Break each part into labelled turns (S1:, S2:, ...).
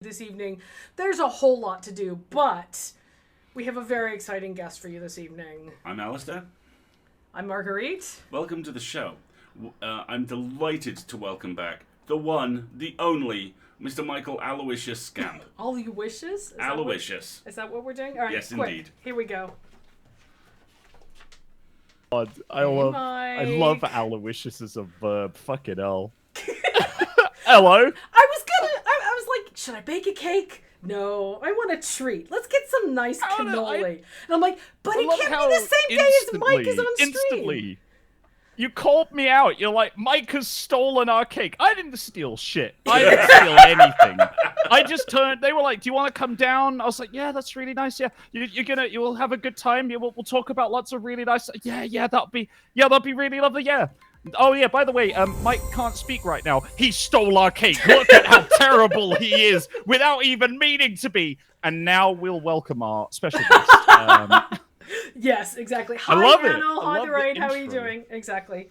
S1: this evening. There's a whole lot to do, but we have a very exciting guest for you this evening.
S2: I'm Alasdair.
S1: I'm Marguerite.
S2: Welcome to the show. I'm delighted to welcome back the one, the only, Mr. Michael Aloysius Scamp.
S1: All you wishes?
S2: Aloysius.
S1: Is that what we're doing? All right,
S2: Yes,
S1: quick.
S2: indeed.
S1: Here we go.
S3: God, I love Aloysius as a verb. Fucking hell. Hello.
S1: I was like, should I bake a cake? No, I want a treat. Let's get some nice cannoli. And I'm like, but it can't be the same day as Mike is on stream.
S3: Instantly. You called me out. You're like, Mike has stolen our cake. I didn't steal shit. I didn't steal anything. I just turned. They were like, "Do you want to come down?" I was like, "Yeah, that's really nice. Yeah, you will have a good time. We'll talk about lots of really nice. Yeah, that'll be really lovely. Yeah. Oh yeah. By the way, Mike can't speak right now. He stole our cake. Look at how terrible he is, without even meaning to be. And now we'll welcome our special guest.
S1: Yes, exactly. Hi,
S3: I love it.
S1: Anno. Hi,
S3: I love
S1: Right.
S3: the
S1: How are you
S3: intro.
S1: doing? Exactly.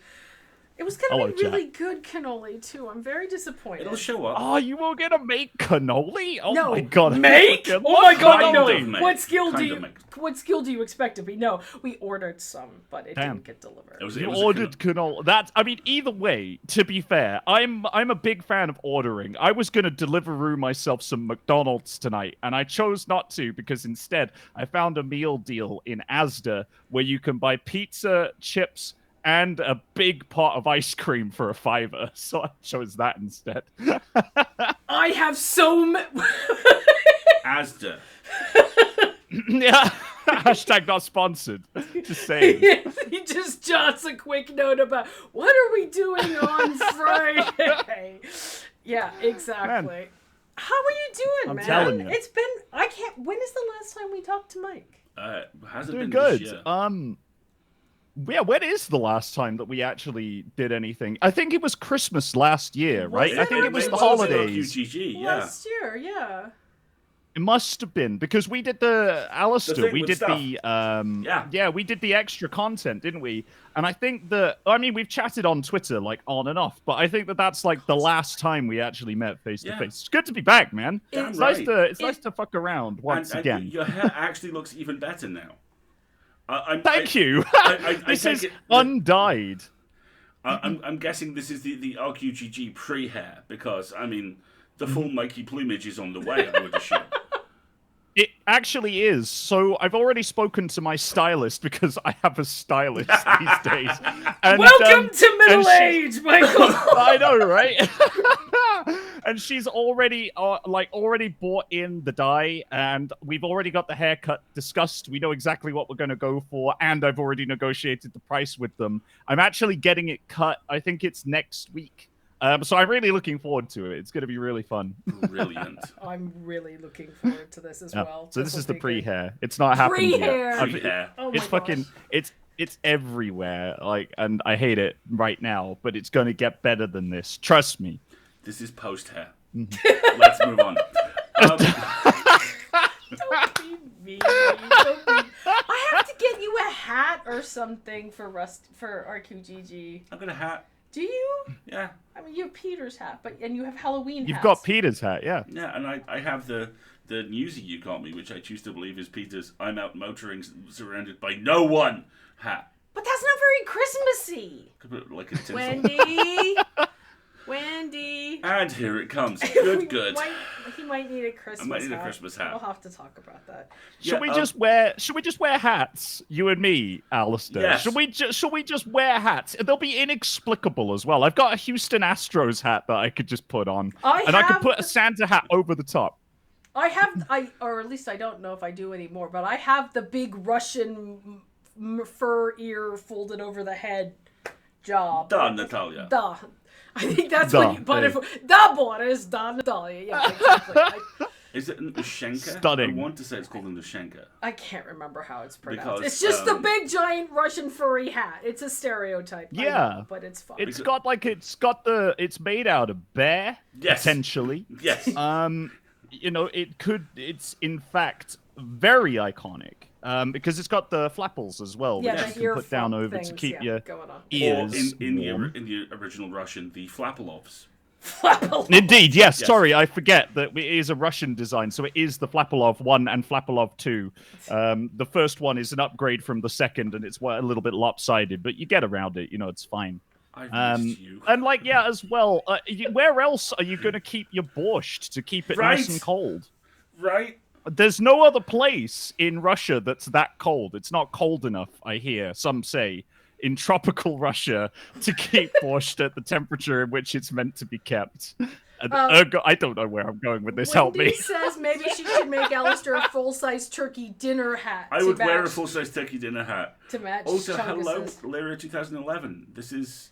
S1: It was going to be
S3: Hello,
S1: really good cannoli, too. I'm very disappointed.
S2: It'll show up.
S3: Oh, you were gonna make cannoli? Oh
S1: No,
S3: my god!
S1: make?
S3: I
S1: Oh my god,
S2: Kind
S1: no!
S2: of make.
S1: What skill
S2: Kind
S1: do
S2: of
S1: you?
S2: make.
S1: What skill do you expect of me? No, we ordered some, but it
S3: Damn.
S1: didn't get delivered.
S2: It was
S3: You
S2: a
S3: ordered cannoli. That I mean, either way. To be fair, I'm a big fan of ordering. I was gonna Deliveroo myself some McDonald's tonight, and I chose not to because instead I found a meal deal in Asda where you can buy pizza, chips, and a big pot of ice cream for $5. So I chose that instead.
S1: I have so many.
S2: Asda.
S3: Yeah. Hashtag not sponsored. Just saying.
S1: He just jots a quick note about what are we doing on Friday. Yeah, exactly.
S3: Man.
S1: How are you doing,
S3: I'm
S1: man?
S3: telling you.
S1: It's been. I can't. When is the last time we talked to Mike?
S2: Hasn't
S3: Doing
S2: been this
S3: good.
S2: year.
S3: Yeah, when is the last time that we actually did anything? I think it was Christmas last year, right?
S1: Was
S3: I
S1: it?
S3: think it was
S1: It
S3: the
S1: was
S3: holidays.
S2: QGG, yeah.
S1: Last year, yeah.
S3: It must have been because we did the Alasdair.
S2: thing
S3: We
S2: with
S3: did
S2: stuff.
S3: yeah, we did the extra content, didn't we? And I think that I mean we've chatted on Twitter like on and off, but I think that that's like the last time we actually met face to
S2: Yeah.
S3: face. It's good to be back, man.
S2: Damn
S3: It's
S2: right.
S3: nice to fuck around once
S2: And
S3: again.
S2: your hair actually looks even better now.
S3: Thank you.
S2: I
S3: This
S2: take
S3: is
S2: it-
S3: undyed.
S2: I'm guessing this is the RQGG pre-hair because, I mean, the full Mikey plumage is on the way, I would assume.
S3: It actually is. So I've already spoken to my stylist because I have a stylist these days. And,
S1: Welcome to
S3: and
S1: middle
S3: she-
S1: age, Michael.
S3: I know, right? And she's already already bought in the dye, and we've already got the haircut discussed. We know exactly what we're going to go for, and I've already negotiated the price with them. I'm actually getting it cut. I think it's next week. So I'm really looking forward to it. It's going to be really fun.
S2: Brilliant.
S1: I'm really looking forward to this as
S3: Yeah.
S1: well.
S3: So this
S1: will
S3: is the
S1: be good.
S3: pre-hair. It's not happened
S1: Pre-hair.
S3: yet.
S2: Pre-hair.
S1: Oh
S3: It's
S1: my
S3: fucking
S1: gosh.
S3: it's everywhere. Like, and I hate it right now, but it's going to get better than this. Trust me.
S2: This is post-hair.
S3: Mm-hmm.
S2: Let's move on.
S1: Don't be mean. Don't be... I have to get you a hat or something for RQGG.
S2: I've got a hat.
S1: Do you?
S2: Yeah.
S1: I mean, you have Peter's hat, and you have Halloween
S3: You've
S1: hats.
S3: got Peter's hat, yeah.
S2: Yeah, and I have the newsie you got me, which I choose to believe is Peter's I'm out motoring surrounded by no one hat.
S1: But that's not very Christmassy.
S2: Could put it like a tinsel.
S1: Wendy. Wendy.
S2: And here it comes. Good.
S1: He might need a Christmas hat.
S2: I might need a Christmas hat.
S1: We'll have to talk about that.
S3: Should we just wear hats, you and me, Alasdair?
S2: Yes.
S3: Should we just wear hats? They'll be inexplicable as well. I've got a Houston Astros hat that I could just put on, I could
S1: have
S3: put a Santa hat over the top.
S1: or at least I don't know if I do anymore, but I have the big Russian fur ear folded over the head job.
S2: Done, Natalia.
S1: Duh. I think that's
S3: Duh,
S1: what you put it for. Da Boris, da Natalia. Yeah, exactly.
S2: Is it an Ushenka?
S3: Stunning.
S2: I want to say it's called an Ushenka.
S1: I can't remember how it's pronounced.
S2: Because,
S1: It's just the big giant Russian furry hat. It's a stereotype. I
S3: Yeah.
S1: know, but it's fun.
S3: It's made out of bear,
S2: Yes.
S3: potentially.
S2: Yes.
S3: It's in fact very iconic. Because it's got the flapples as well,
S1: Yeah,
S3: which
S1: the
S3: you can
S1: ear
S3: put down
S1: flap
S3: over
S1: things,
S3: to keep
S1: yeah,
S3: your
S1: going on.
S2: Or
S3: ears
S2: in
S3: warm.
S2: the original Russian, the Flapelovs.
S1: Flapolov.
S3: Indeed, yes. Sorry, I forget that it is a Russian design, so it is the Flapolov 1 and Flapolov 2. The first one is an upgrade from the second, and it's a little bit lopsided, but you get around it. It's fine.
S2: I've missed you.
S3: And as well, where else are you going to keep your borscht to keep it nice and cold?
S2: Right.
S3: There's no other place in Russia that's that cold. It's not cold enough, I hear, some say, in tropical Russia to keep borscht at the temperature in which it's meant to be kept. I don't know where I'm going with this. Help me.
S1: Wendy says maybe she should make Alasdair a full-size turkey dinner hat.
S2: I would wear a full-size turkey dinner hat.
S1: To match
S2: Also,
S1: Chungus's.
S2: hello, Lyra 2011. This is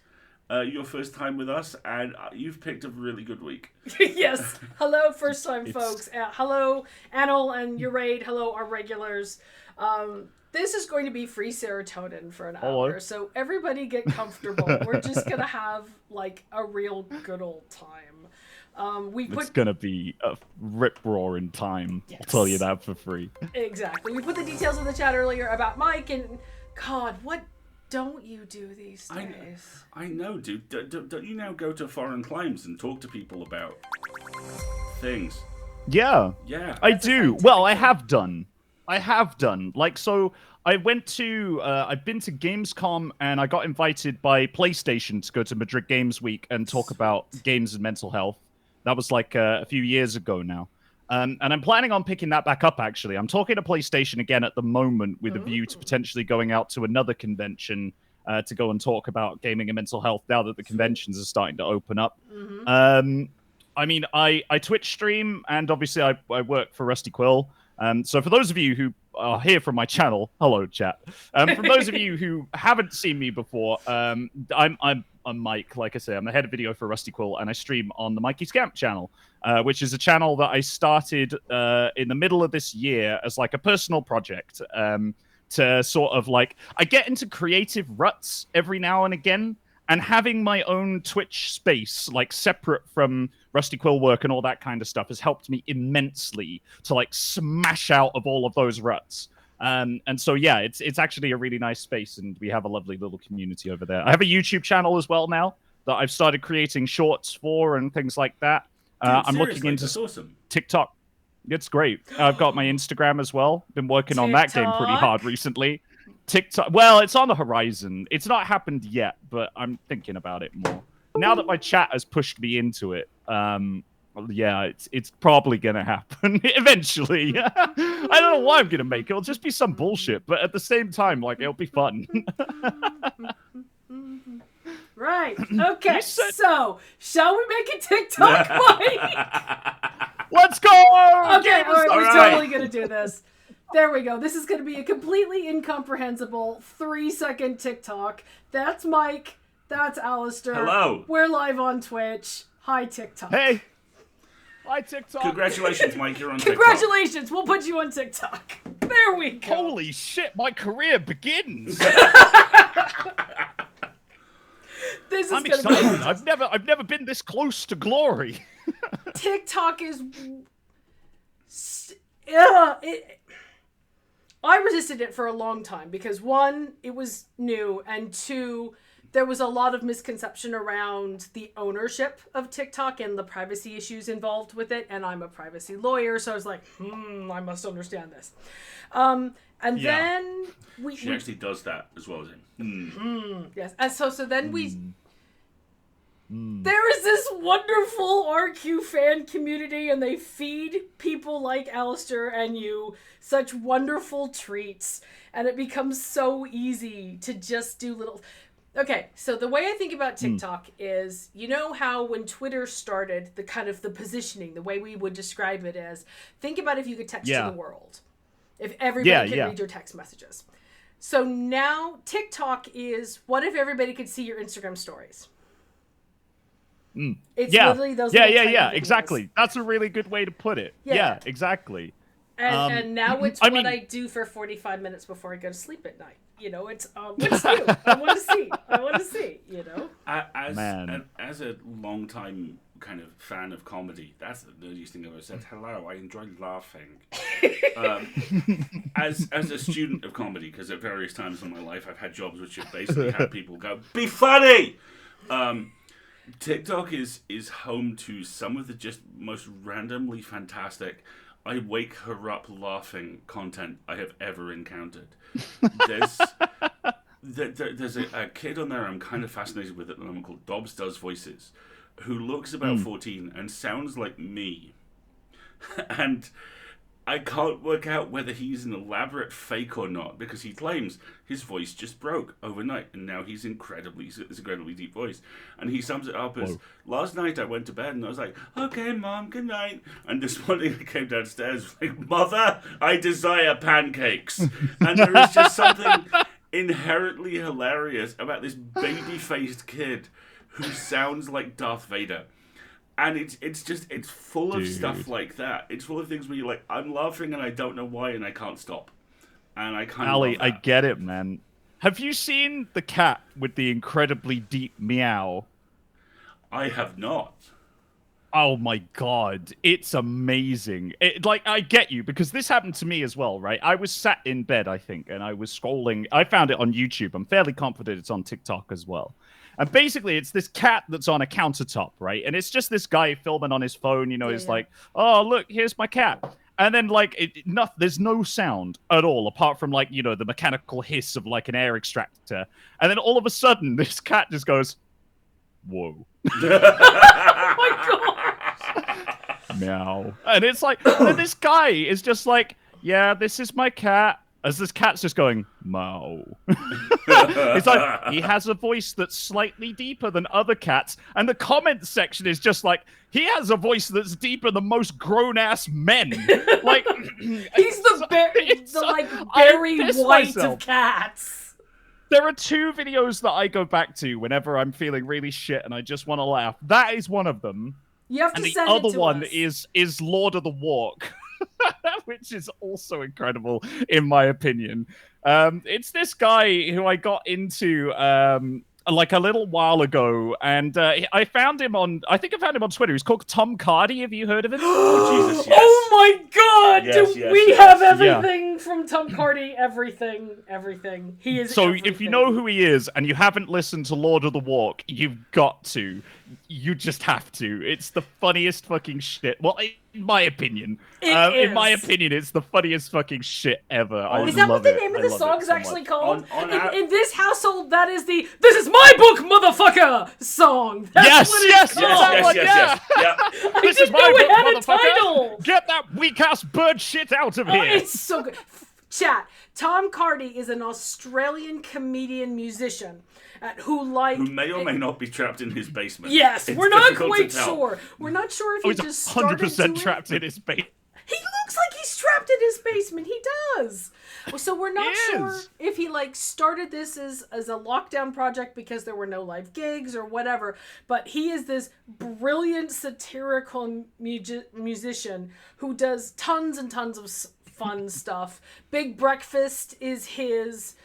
S2: your first time with us, and you've picked a really good week.
S1: Yes. Hello, first-time folks. Hello, Anil and Uraid. Hello, our regulars. This is going to be free serotonin for an hour, so everybody get comfortable. We're just going to have, a real good old time.
S3: It's going to be a rip-roaring time. Yes. I'll tell you that for free.
S1: Exactly. We put the details in the chat earlier about Mike, and God, what don't you do these days?
S2: I know, dude. Don't you now go to foreign climes and talk to people about things?
S3: Yeah.
S2: Yeah.
S3: I do. Well, I have done. So I went to, I've been to Gamescom, and I got invited by PlayStation to go to Madrid Games Week and talk about games and mental health. That was a few years ago now. And I'm planning on picking that back up, actually. I'm talking to PlayStation again at the moment with a view to potentially going out to another convention to go and talk about gaming and mental health now that the conventions are starting to open up. I Twitch stream, and obviously I work for Rusty Quill. So for those of you who are here from my channel, hello, chat. For those of you who haven't seen me before, I'm Mike. Like I say, I'm the head of video for Rusty Quill, and I stream on the Mikey Scamp channel, which is a channel that I started in the middle of this year as a personal project to sort of I get into creative ruts every now and again. And having my own Twitch space, separate from Rusty Quill work and all that kind of stuff, has helped me immensely to smash out of all of those ruts. And so, yeah, it's actually a really nice space, and we have a lovely little community over there. I have a YouTube channel as well now that I've started creating shorts for and things like that. I'm looking into
S2: awesome.
S3: TikTok. It's great. I've got my Instagram as well. Been working on that game pretty hard recently. TikTok, well, it's on the horizon. It's not happened yet, but I'm thinking about it more. Now that my chat has pushed me into it, it's probably going to happen eventually. I don't know why I'm going to make it. It'll just be some bullshit, but at the same time, it'll be fun.
S1: Right. Okay, so, shall we make a TikTok, Mike?
S3: Let's go!
S1: Okay, all right, we're totally going to do this. There we go. This is going to be a completely incomprehensible 3-second TikTok. That's Mike. That's Alasdair.
S2: Hello.
S1: We're live on Twitch. Hi, TikTok.
S3: Hey. Hi, TikTok.
S2: Congratulations, Mike. You're on TikTok.
S1: Congratulations. We'll put you on TikTok. There we go.
S3: Holy shit. My career begins.
S1: This is
S3: I'm excited. I've never been this close to glory.
S1: TikTok is... I resisted it for a long time because, one, it was new, and two, there was a lot of misconception around the ownership of TikTok and the privacy issues involved with it, and I'm a privacy lawyer, so I was like, I must understand this. Then
S2: she actually does that as well as him.
S1: Yes, and so then we... There is this wonderful RQ fan community, and they feed people like Alasdair and you such wonderful treats, and it becomes so easy to just do little... Okay, so the way I think about TikTok is, you know how when Twitter started, the kind of the positioning, the way we would describe it as, think about if you could text to the world. If everybody could read your text messages. So now TikTok is, what if everybody could see your Instagram stories? It's literally those little tiny videos.
S3: Exactly. That's a really good way to put it. Yeah, exactly.
S1: And now it's what I do for 45 minutes before I go to sleep at night. It's what's new? I want to see.
S2: As a long time kind of fan of comedy, that's the nerdiest thing I've ever said. Hello, I enjoy laughing. As a student of comedy, because at various times in my life I've had jobs which have basically had people go, "Be funny." TikTok is home to some of the just most randomly fantastic, I wake her up laughing content I have ever encountered. There's there's a kid on there I'm kind of fascinated with at the moment called Dobbs Does Voices, who looks about 14 and sounds like me. And I can't work out whether he's an elaborate fake or not, because he claims his voice just broke overnight, and now he's incredibly deep voice. And he sums it up as, last night I went to bed and I was like, okay, Mom, good night. And this morning I came downstairs like, Mother, I desire pancakes. And there is just something inherently hilarious about this baby-faced kid who sounds like Darth Vader. And it's full of stuff like that. It's full of things where you're like, I'm laughing and I don't know why and I can't stop. And I kind of
S3: Ali, I get it, man. Have you seen the cat with the incredibly deep meow?
S2: I have not.
S3: Oh my god, it's amazing. I get you, because this happened to me as well, right? I was sat in bed, I think, and I was scrolling. I found it on YouTube. I'm fairly confident it's on TikTok as well. And basically, it's this cat that's on a countertop, right? And it's just this guy filming on his phone, he's like, oh, look, here's my cat. And then, there's no sound at all, apart from, the mechanical hiss of, an air extractor. And then all of a sudden, this cat just goes, whoa.
S1: Oh my god!
S3: Meow. And it's like, and then this guy is just like, yeah, this is my cat. As this cat's just going, meow. It's like, he has a voice that's slightly deeper than other cats. And the comment section is just like, he has a voice that's deeper than most grown-ass men. Like,
S1: he's the Barry White of cats.
S3: There are two videos that I go back to whenever I'm feeling really shit and I just want to laugh. That is one of them.
S1: You have to
S3: and
S1: send
S3: the
S1: it
S3: other
S1: to
S3: one
S1: us.
S3: is Lord of the Walk. Which is also incredible, in my opinion. It's this guy who I got into a little while ago, and I found him on Twitter. He's called Tom Cardy. Have you heard of him?
S2: Oh, Jesus, yes.
S1: Oh my god!
S2: Yes,
S1: we have everything from Tom Cardy. Everything. He is everything.
S3: If you know who he is, and you haven't listened to Lord of the Walk, you've got to. You just have to. It's the funniest fucking shit. Well, in my opinion. In my opinion, it's the funniest fucking shit ever.
S1: Is that what the name of the song is actually called? In this household, that is the "This is my book, motherfucker" song. That's
S3: yes.
S2: Yeah.
S3: This is my book, motherfucker. Get that weak-ass bird shit out of here.
S1: It's so good. Chat. Tom Cardy is an Australian comedian musician who
S2: may or may not be trapped in his basement.
S1: Yes, we're not quite sure. We're not sure if he just started
S3: 100% trapped in his basement.
S1: He looks like he's trapped in his basement. He does. So we're not sure if he started this as a lockdown project because there were no live gigs or whatever. But he is this brilliant satirical musician who does tons and tons of fun stuff. Big Breakfast is his.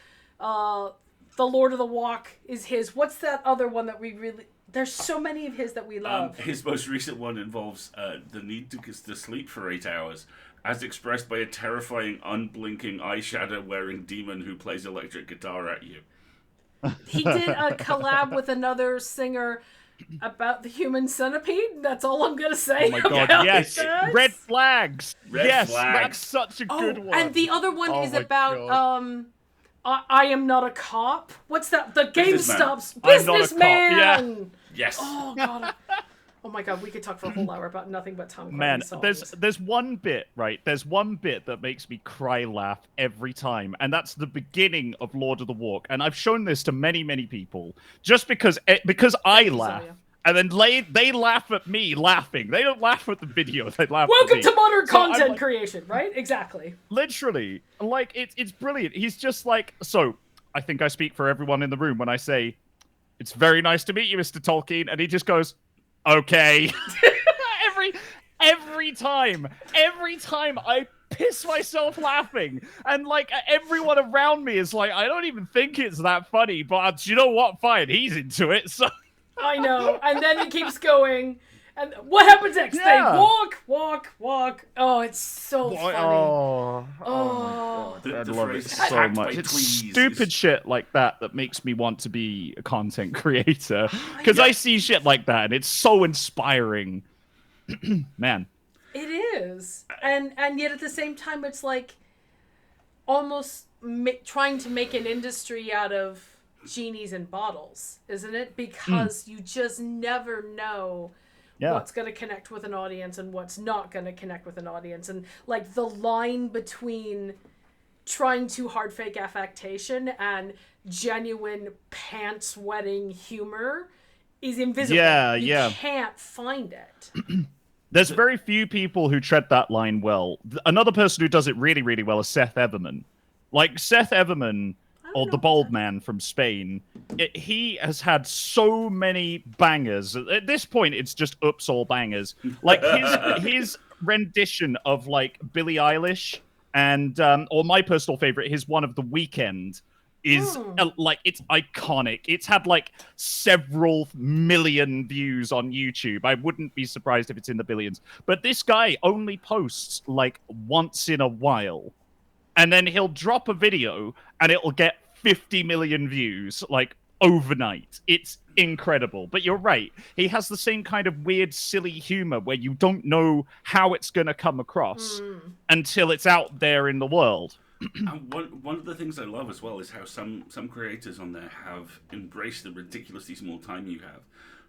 S1: The Lord of the Walk is his. What's that other one that we really... There's so many of his that we love.
S2: His most recent one involves the need to sleep for 8 hours, as expressed by a terrifying, unblinking, eyeshadow-wearing demon who plays electric guitar at you.
S1: He did a collab with another singer about the human centipede. That's all I'm going to say.
S3: Oh my god, yes. Red Flags.
S2: Flags.
S3: That's such a good one.
S1: And the other one is about... I am not a cop. What's that? The GameStop's businessman.
S3: Yeah.
S2: Yes.
S1: Oh god. Oh my god, we could talk for a whole hour about nothing but Tom Cardy songs.
S3: There's one bit, right? There's one bit that makes me cry laugh every time, and that's the beginning of Lord of the Walk. And I've shown this to many, many people just because I laugh. And then they laugh at me laughing. They don't laugh at the video. They laugh
S1: Welcome
S3: at me.
S1: to modern content creation, right? Exactly.
S3: Literally. It's brilliant. He's just like, so I think I speak for everyone in the room when I say, it's very nice to meet you, Mr. Tolkien. And he just goes, okay. every time I piss myself laughing. And everyone around me is like, I don't even think it's that funny, but you know what? Fine. He's into it. So...
S1: I know. And then it keeps going. And what happens next?
S3: Yeah.
S1: They walk. Oh, it's so funny.
S3: Oh
S1: Oh,
S3: I
S2: The
S3: love it
S2: phrase
S3: so
S2: "hacked
S3: much.
S2: by
S3: It's
S2: please"
S3: stupid
S2: is-
S3: shit like that makes me want to be a content creator. Because
S2: Yeah.
S3: I see shit like that, and it's so inspiring. Man.
S1: It is, and yet at the same time, it's like almost trying to make an industry out of genies in bottles, isn't it? Because you just never know what's going to connect with an audience and what's not going to connect with an audience, and like the line between trying too hard fake affectation and genuine pants wetting humor is invisible. You can't find it.
S3: There's very few people who tread that line well. Another person who does it really, really well is Seth Everman. Like, Seth Everman, or the bald man from Spain, he has had so many bangers. At this point, it's just ups all bangers. Like, his rendition of, like, Billie Eilish and, or my personal favorite, his one of The Weeknd, is like, it's iconic. It's had like several million views on YouTube. I wouldn't be surprised if it's in the billions. But this guy only posts like once in a while, and then he'll drop a video and it'll get 50 million views like overnight. It's incredible. But you're right, he has the same kind of weird silly humor where you don't know how it's going to come across until it's out there in the world.
S2: And one of the things I love as well is how some creators on there have embraced the ridiculously small time you have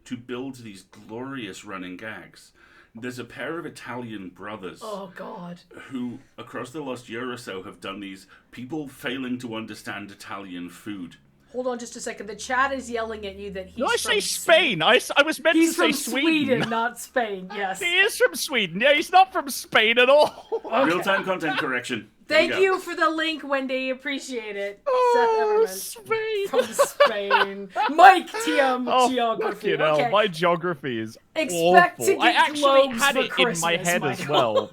S2: to build these glorious running gags. There's a pair of Italian brothers.
S1: Oh, God.
S2: Who, across the last year or so, have done these people failing to understand Italian food.
S1: Hold on just a second. The chat is yelling at you that he's
S3: No, I
S1: from
S3: say Spain. I was meant to say
S1: from
S3: Sweden.
S1: not Spain. Yes.
S3: He is from Sweden. Yeah, he's not from Spain at all.
S1: Okay.
S2: Real-time content correction.
S1: Thank you for the link, Wendy. Appreciate it.
S3: Oh,
S1: Seth
S3: Spain.
S1: Everman from Spain. Mike TM geography.
S3: You know,
S1: okay.
S3: my geography is
S1: Expect
S3: awful.
S1: to get
S3: I actually
S1: globes
S3: had
S1: for
S3: it
S1: Christmas,
S3: in my head as
S1: Michael.
S3: well.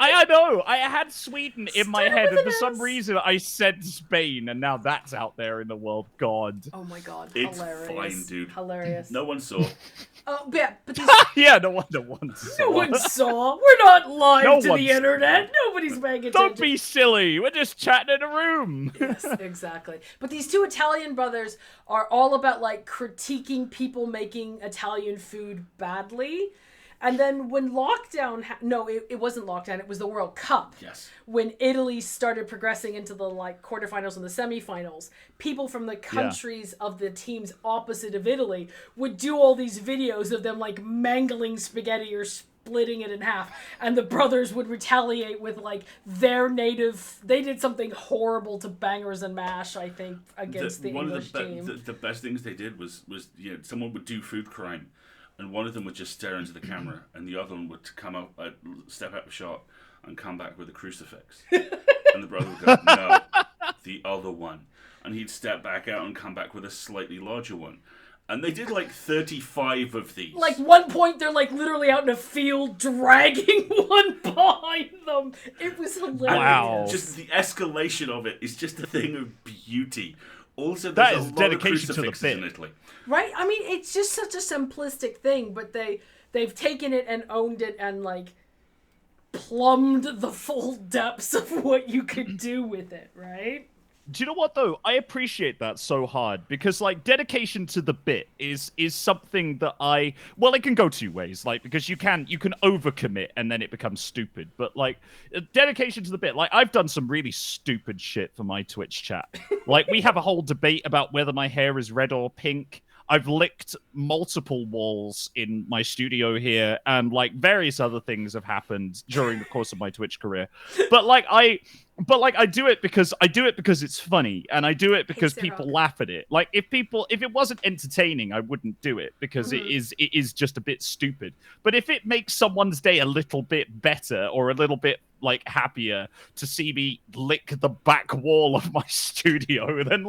S3: I know. I had Sweden in my head,
S1: with
S3: and for
S1: an
S3: some
S1: S.
S3: reason I said Spain, and now that's out there in the world. God.
S1: Oh my God.
S2: It's
S1: Hilarious.
S2: fine, dude.
S1: Hilarious.
S2: No one saw.
S1: Oh, yeah, but these...
S3: Yeah, no one saw.
S1: No one saw. We're not live
S3: No
S1: to
S3: one
S1: the
S3: saw.
S1: internet. Nobody's paying attention.
S3: Don't be silly. We're just chatting in a room.
S1: Yes, exactly. But these two Italian brothers are all about like critiquing people making Italian food badly. And then when lockdown, it wasn't lockdown, it was the World Cup.
S2: Yes.
S1: When Italy started progressing into the like quarterfinals and the semifinals, people from the countries of the teams opposite of Italy would do all these videos of them like mangling spaghetti or splitting it in half, and the brothers would retaliate with like their native. They did something horrible to Bangers and Mash, I think, against the English team.
S2: The best things they did was someone would do food crime, and one of them would just stare into the camera, and the other one would come up, step out of shot, and come back with a crucifix. And the brother would go, "No, the other one," and he'd step back out and come back with a slightly larger one. And they did like 35 of these.
S1: Like one point, they're like literally out in a field dragging one behind them. It was hilarious.
S3: Wow.
S2: Just the escalation of it is just a thing of beauty. Also,
S3: That
S2: there's
S3: is
S2: a lot
S3: dedication
S2: of
S3: to the
S2: crucifixes
S3: bit.
S2: in Italy.
S1: Right? I mean, it's just such a simplistic thing, but they've taken it and owned it and like plumbed the full depths of what you could do with it, right?
S3: Do you know what though? I appreciate that so hard because like dedication to the bit is something that it can go two ways. Like because you can overcommit and then it becomes stupid. But like dedication to the bit, like I've done some really stupid shit for my Twitch chat. Like we have a whole debate about whether my hair is red or pink. I've licked multiple walls in my studio here, and like various other things have happened during the course of my Twitch career. But I do it because it's funny, and I do it because people laugh at it. Like if it wasn't entertaining, I wouldn't do it because it is just a bit stupid. But if it makes someone's day a little bit better or a little bit like happier to see me lick the back wall of my studio, then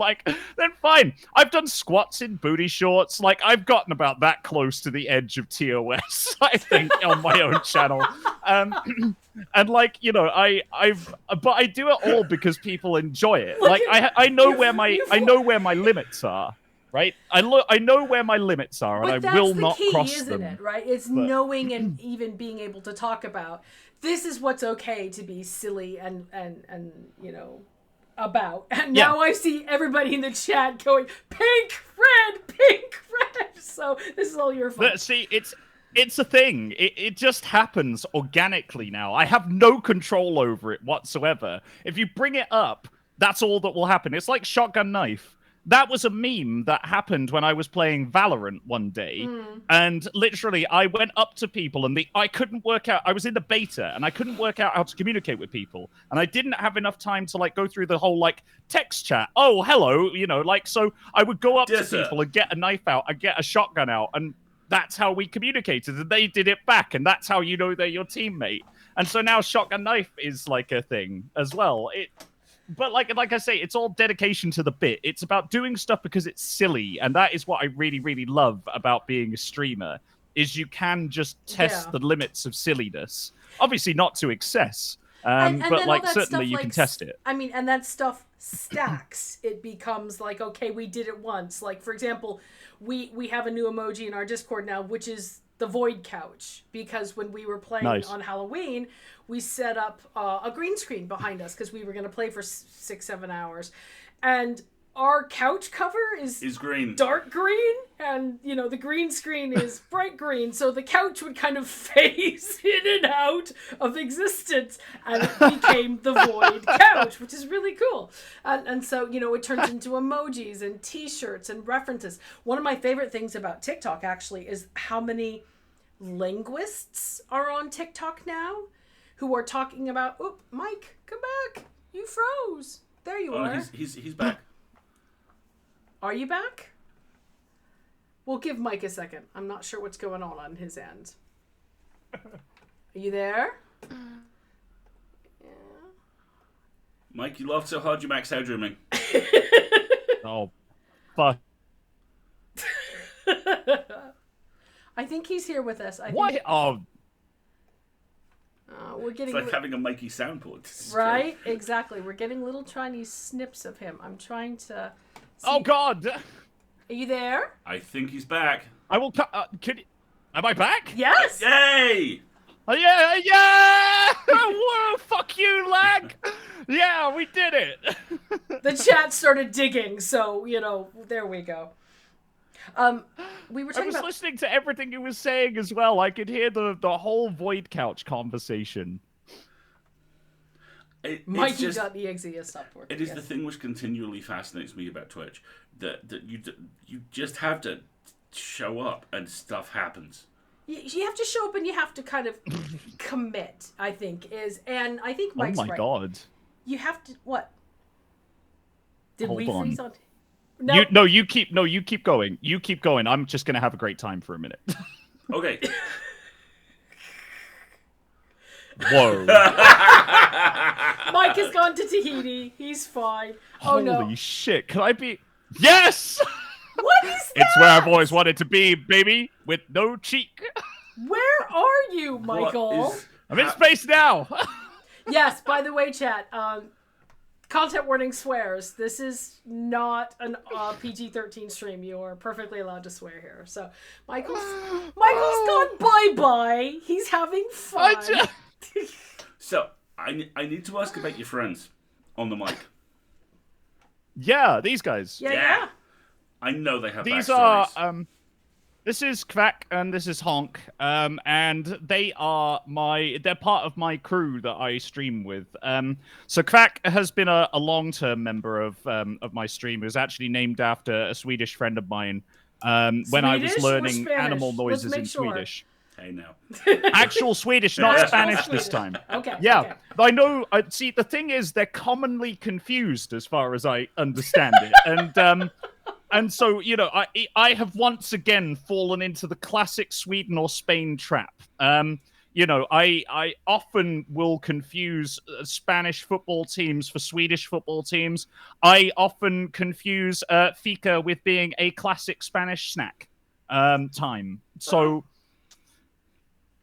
S3: fine. I've done squats in booty shorts. Like I've gotten about that close to the edge of TOS, I think, on my own channel. And like, you know, but I do it all because people enjoy it. Like I know where my limits are. Right, I know where my limits are, and I will not cross them.
S1: Isn't it? Right, it's knowing and even being able to talk about this is what's okay to be silly and you know, about. And now I see everybody in the chat going, pink, red, pink, red. So this is all your fault.
S3: But see, it's a thing. It just happens organically now. I have no control over it whatsoever. If you bring it up, that's all that will happen. It's like shotgun knife. That was a meme that happened when I was playing Valorant one day. And literally, I went up to people and I couldn't work out. I was in the beta and I couldn't work out how to communicate with people. And I didn't have enough time to like go through the whole like text chat. Oh, hello. You know, like, so I would go up to people and get a knife out and get a shotgun out. And that's how we communicated. And they did it back. And that's how you know they're your teammate. And so now shotgun knife is like a thing as well. But like I say, it's all dedication to the bit. It's about doing stuff because it's silly, and that is what I really, really love about being a streamer. Is you can just test the limits of silliness. Obviously, not to excess, but like certainly you can test it.
S1: I mean, and that stuff stacks. It becomes like, okay, we did it once. Like for example, we have a new emoji in our Discord now, which is the void couch, because when we were playing on Halloween, we set up a green screen behind us because we were going to play for 6-7 hours, and our couch cover is
S2: green,
S1: dark green, and you know the green screen is bright green, so the couch would kind of phase in and out of existence, and it became the void couch, which is really cool. And so you know it turns into emojis and t-shirts and references. One of my favorite things about TikTok actually is how many linguists are on TikTok now who are talking about, oh, Mike, come back, you froze, there you are.
S2: He's back.
S1: Are you back? We'll give Mike a second. I'm not sure what's going on his end. Are you there? Yeah.
S2: Mike, you laughed so hard you maxed out dreaming.
S3: Oh, fuck.
S1: I think he's here with us.
S3: What? Oh.
S1: We're getting
S2: it's like having a Mikey soundboard.
S1: Right? Exactly. We're getting little tiny snips of him. I'm trying to...
S3: Oh, God!
S1: Are you there?
S2: I think he's back.
S3: I will... am I back?
S1: Yes!
S2: Yay!
S3: Yeah! Whoa, fuck you, lag! Yeah, we did it!
S1: The chat started digging, so, you know, there we go. We were talking about...
S3: listening to everything you were saying as well. I could hear the whole Void Couch conversation.
S1: Mikey got the exiest stop working.
S2: It is the thing which continually fascinates me about Twitch, that you just have to show up and stuff happens.
S1: You have to show up and you have to kind of commit, I think, and I think Mike's right.
S3: Oh my God.
S1: You have to, what? Did
S3: Hold
S1: we
S3: on.
S1: freeze on? No.
S3: You keep going. You keep going. I'm just going to have a great time for a minute.
S2: Okay.
S3: Whoa.
S1: Mike has gone to Tahiti. He's fine. Oh, no.
S3: Holy shit. Can I be... Yes!
S1: What is that?
S3: It's where I've always wanted to be, baby, with no cheek.
S1: Where are you, Michael?
S3: I'm in space now.
S1: Yes, by the way, chat, content warning swears. This is not an PG-13 stream. You are perfectly allowed to swear here. So, Michael's gone bye-bye. He's having fun.
S2: So, I need to ask about your friends on the mic.
S3: Yeah, these guys.
S1: Yeah.
S2: I know they have
S3: these
S2: backstories.
S3: This is Kvak and this is Honk, and they're part of my crew that I stream with. So Kvak has been a long-term member of my stream. It was actually named after a Swedish friend of mine when I was learning animal noises in Swedish.
S2: Hey, now.
S3: Actual Swedish, not Spanish this time.
S1: Okay.
S3: Yeah,
S1: okay.
S3: I know. See, the thing is, they're commonly confused as far as I understand it, and so, you know, I have once again fallen into the classic Sweden or Spain trap. You know, I often will confuse Spanish football teams for Swedish football teams. I often confuse fika with being a classic Spanish snack time. So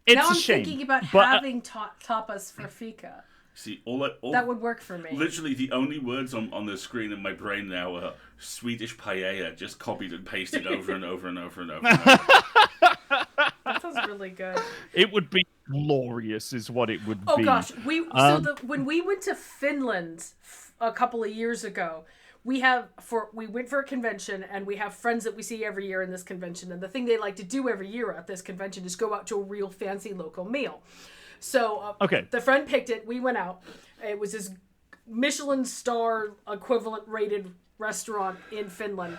S3: it's
S1: now
S3: a
S1: I'm
S3: shame.
S1: Thinking about having tapas for fika.
S2: See, all
S1: that would work for me.
S2: Literally, the only words on the screen in my brain now are Swedish paella, just copied and pasted over and over and over and over. And over.
S1: That sounds really good.
S3: It would be glorious, is what it would be.
S1: Oh gosh, when we went to Finland a couple of years ago, we went for a convention, and we have friends that we see every year in this convention, and the thing they like to do every year at this convention is go out to a real fancy local meal. So the friend picked it. We went out. It was this Michelin star equivalent rated restaurant in Finland.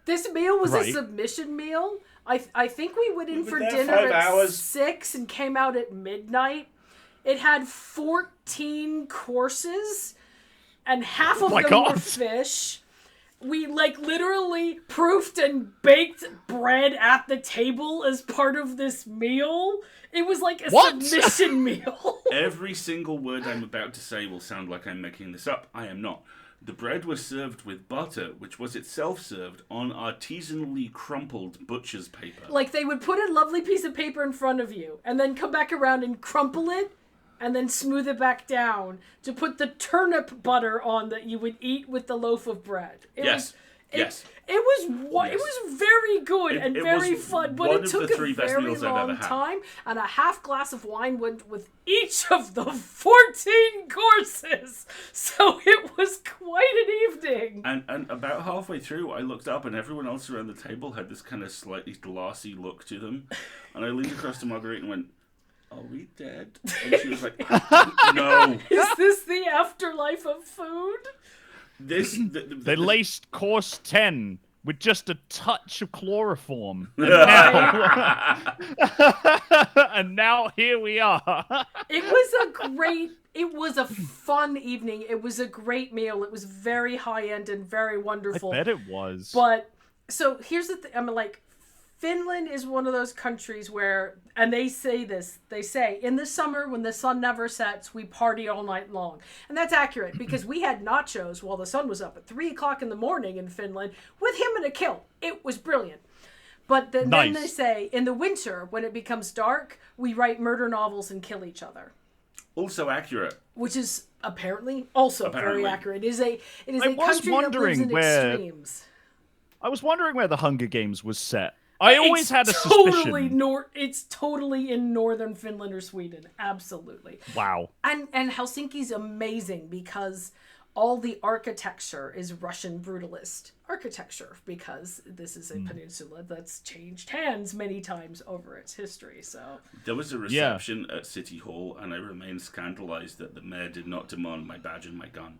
S1: This meal was a submission meal. I think we went in for dinner at 6 and came out at midnight. It had 14 courses, and half of them were fish. We literally proofed and baked bread at the table as part of this meal. It was like a submission meal.
S2: Every single word I'm about to say will sound like I'm making this up. I am not. The bread was served with butter, which was itself served on artisanally crumpled butcher's paper.
S1: Like, they would put a lovely piece of paper in front of you, and then come back around and crumple it, and then smooth it back down to put the turnip butter on that you would eat with the loaf of bread. It was very good and very fun, but it took a very long time, and a half glass of wine went with each of the 14 courses, so it was quite an evening.
S2: And about halfway through, I looked up, and everyone else around the table had this kind of slightly glassy look to them, and I leaned across to Marguerite and went, "Are we dead?" And she was like, "No."
S1: Is this the afterlife of food?
S3: They laced course 10 with just a touch of chloroform. And now here we are.
S1: It was a fun evening. It was a great meal. It was very high-end and very wonderful.
S3: I bet it was.
S1: But, so here's the thing. I mean, Finland is one of those countries where, and they say, in the summer when the sun never sets, we party all night long. And that's accurate, because we had nachos while the sun was up at 3 o'clock in the morning in Finland with him in a kilt. It was brilliant. But then they say, in the winter, when it becomes dark, we write murder novels and kill each other.
S2: Also accurate.
S1: Which is apparently very accurate. It is a country that lives in extremes.
S3: I was wondering where the Hunger Games was set. I always had a suspicion.
S1: It's totally in northern Finland or Sweden. Absolutely.
S3: Wow.
S1: And Helsinki's amazing because all the architecture is Russian brutalist architecture, because this is a peninsula that's changed hands many times over its history. So
S2: there was a reception at City Hall, and I remain scandalized that the mayor did not demand my badge and my gun.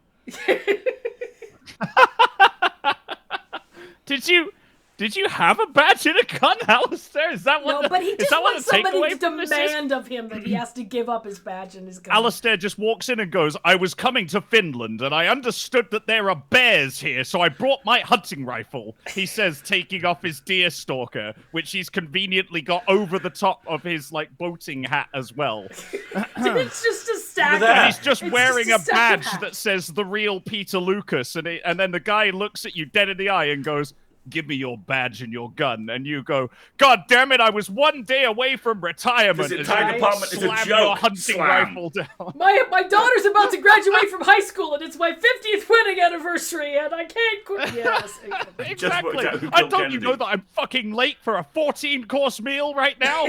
S2: Did you have a badge and a gun, Alasdair? Is that what?
S1: No, but he just wants somebody to demand of him that he has to give up his badge and his gun.
S3: Alasdair just walks in and goes, "I was coming to Finland, and I understood that there are bears here, so I brought my hunting rifle," he says, taking off his deer stalker, which he's conveniently got over the top of his, boating hat as well.
S1: It's just a stack.
S3: And he's just wearing a badge that says "The Real Peter Lucas," and then the guy looks at you dead in the eye and goes, "Give me your badge and your gun," and you go, "God damn it! I was one day away from retirement."
S2: This entire department is a joke.
S3: Your hunting rifle down.
S1: My daughter's about to graduate from high school, and it's my 50th wedding anniversary, and I can't quit. Yes,
S3: exactly. Don't you know that I'm fucking late for a 14-course meal right now?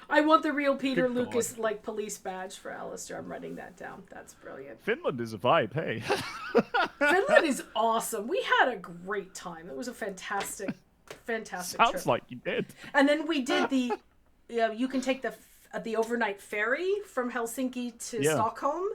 S1: I want the Real Peter Lucas police badge for Alasdair. I'm writing that down. That's brilliant.
S3: Finland is a vibe, hey.
S1: Finland is awesome. We had a great time. It was a fantastic
S3: Sounds
S1: trip.
S3: like you did.
S1: And then we did you can take the overnight ferry from Helsinki to Stockholm,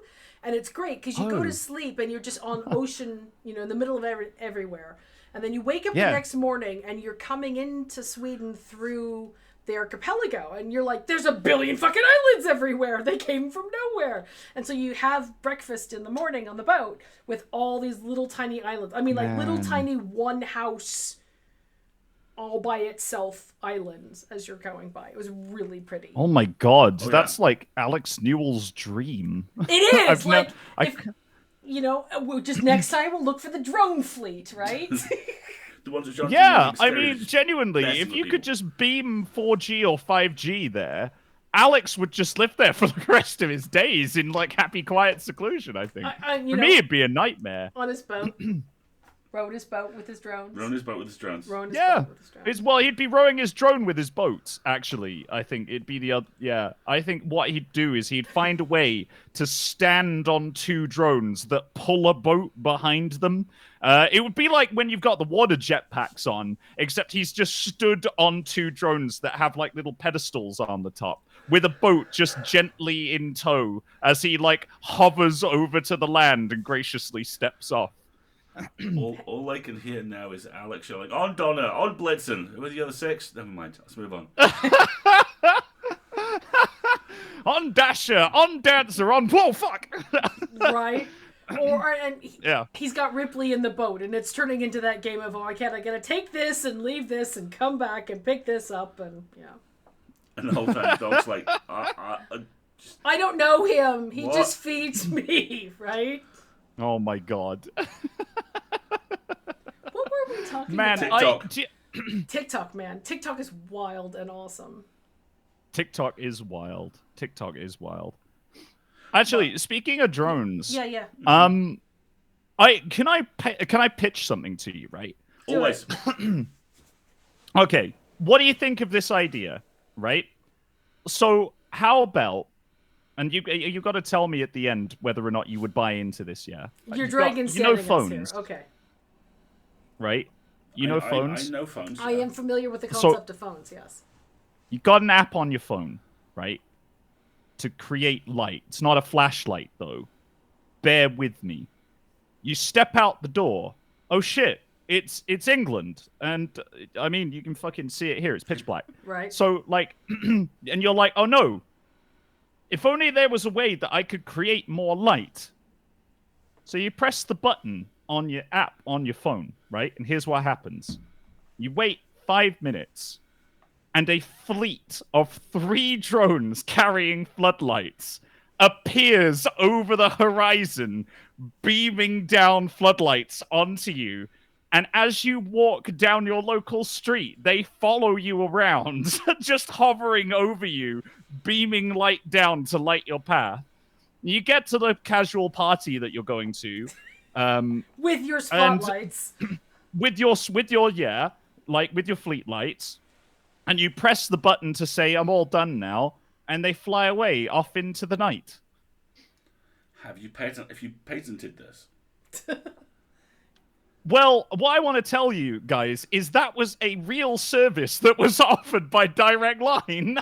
S1: and it's great because you go to sleep and you're just on ocean, in the middle of everywhere. And then you wake up the next morning and you're coming into Sweden through the archipelago, and you're like, there's a billion fucking islands everywhere. They came from nowhere. And so you have breakfast in the morning on the boat with all these little tiny islands. I mean, little tiny one house all by itself islands as you're going by. It was really pretty.
S3: Oh my god, that's like Alex Newell's dream.
S1: It is. Just next time we'll look for the drone fleet, right?
S3: I mean, genuinely, if you could just beam 4G or 5G there, Alex would just live there for the rest of his days in happy, quiet seclusion, I think. For me, it'd be a nightmare.
S1: On his boat. Rowing his boat with his drones.
S2: Rowing his boat with his drones.
S1: Rowing his
S3: Yeah.
S1: boat with his drones.
S3: Well, he'd be rowing his drone with his boat, actually. I think it'd be the other... Yeah. I think what he'd do is he'd find a way to stand on 2 drones that pull a boat behind them. It would be like when you've got the water jetpacks on, except he's just stood on 2 drones that have, like, little pedestals on the top, with a boat just gently in tow as he, like, hovers over to the land and graciously steps off.
S2: all I can hear now is Alex yelling, "On Donna, on Blitzen." Who are the other 6? Never mind. Let's move on.
S3: On Dasher, on Dancer, on... Whoa, fuck!
S1: Right? He's got Ripley in the boat, and it's turning into that game of, I gotta take this and leave this and come back and pick this up, and,
S2: And the whole time the dog's like,
S1: I don't know him. He
S2: What?
S1: just feeds me, right?
S3: Oh my god.
S1: What were we talking
S3: Man,
S1: about?
S2: TikTok.
S1: TikTok, man. TikTok is wild and awesome.
S3: TikTok is wild. TikTok is wild. Actually, speaking of drones,
S1: Yeah.
S3: can I pitch something to you, right?
S2: Always.
S3: Okay, what do you think of this idea, right? So, how about, and you got to tell me at the end whether or not you would buy into this, yeah?
S1: Your dragon standing
S3: phones,
S1: here. Okay.
S3: right? You know phones?
S2: I know phones.
S1: I am familiar with the concept of phones, yes.
S3: You got an app on your phone, right? To create light. It's not a flashlight, though. Bear with me. You step out the door. Oh, shit. It's England. And, I mean, you can fucking see it here. It's pitch black.
S1: Right.
S3: So, like, and you're like, oh, no. If only there was a way that I could create more light. So you press the button on your app on your phone, right? And here's what happens. You wait 5 minutes, and a fleet of 3 drones carrying floodlights appears over the horizon, beaming down floodlights onto you. And as you walk down your local street, they follow you around, just hovering over you, beaming light down to light your path. You get to the casual party that you're going to.
S1: With your spotlights.
S3: With your fleet lights. And you press the button to say, I'm all done now. And they fly away off into the night.
S2: Have you patented this?
S3: Well, what I want to tell you guys is that was a real service that was offered by Direct Line.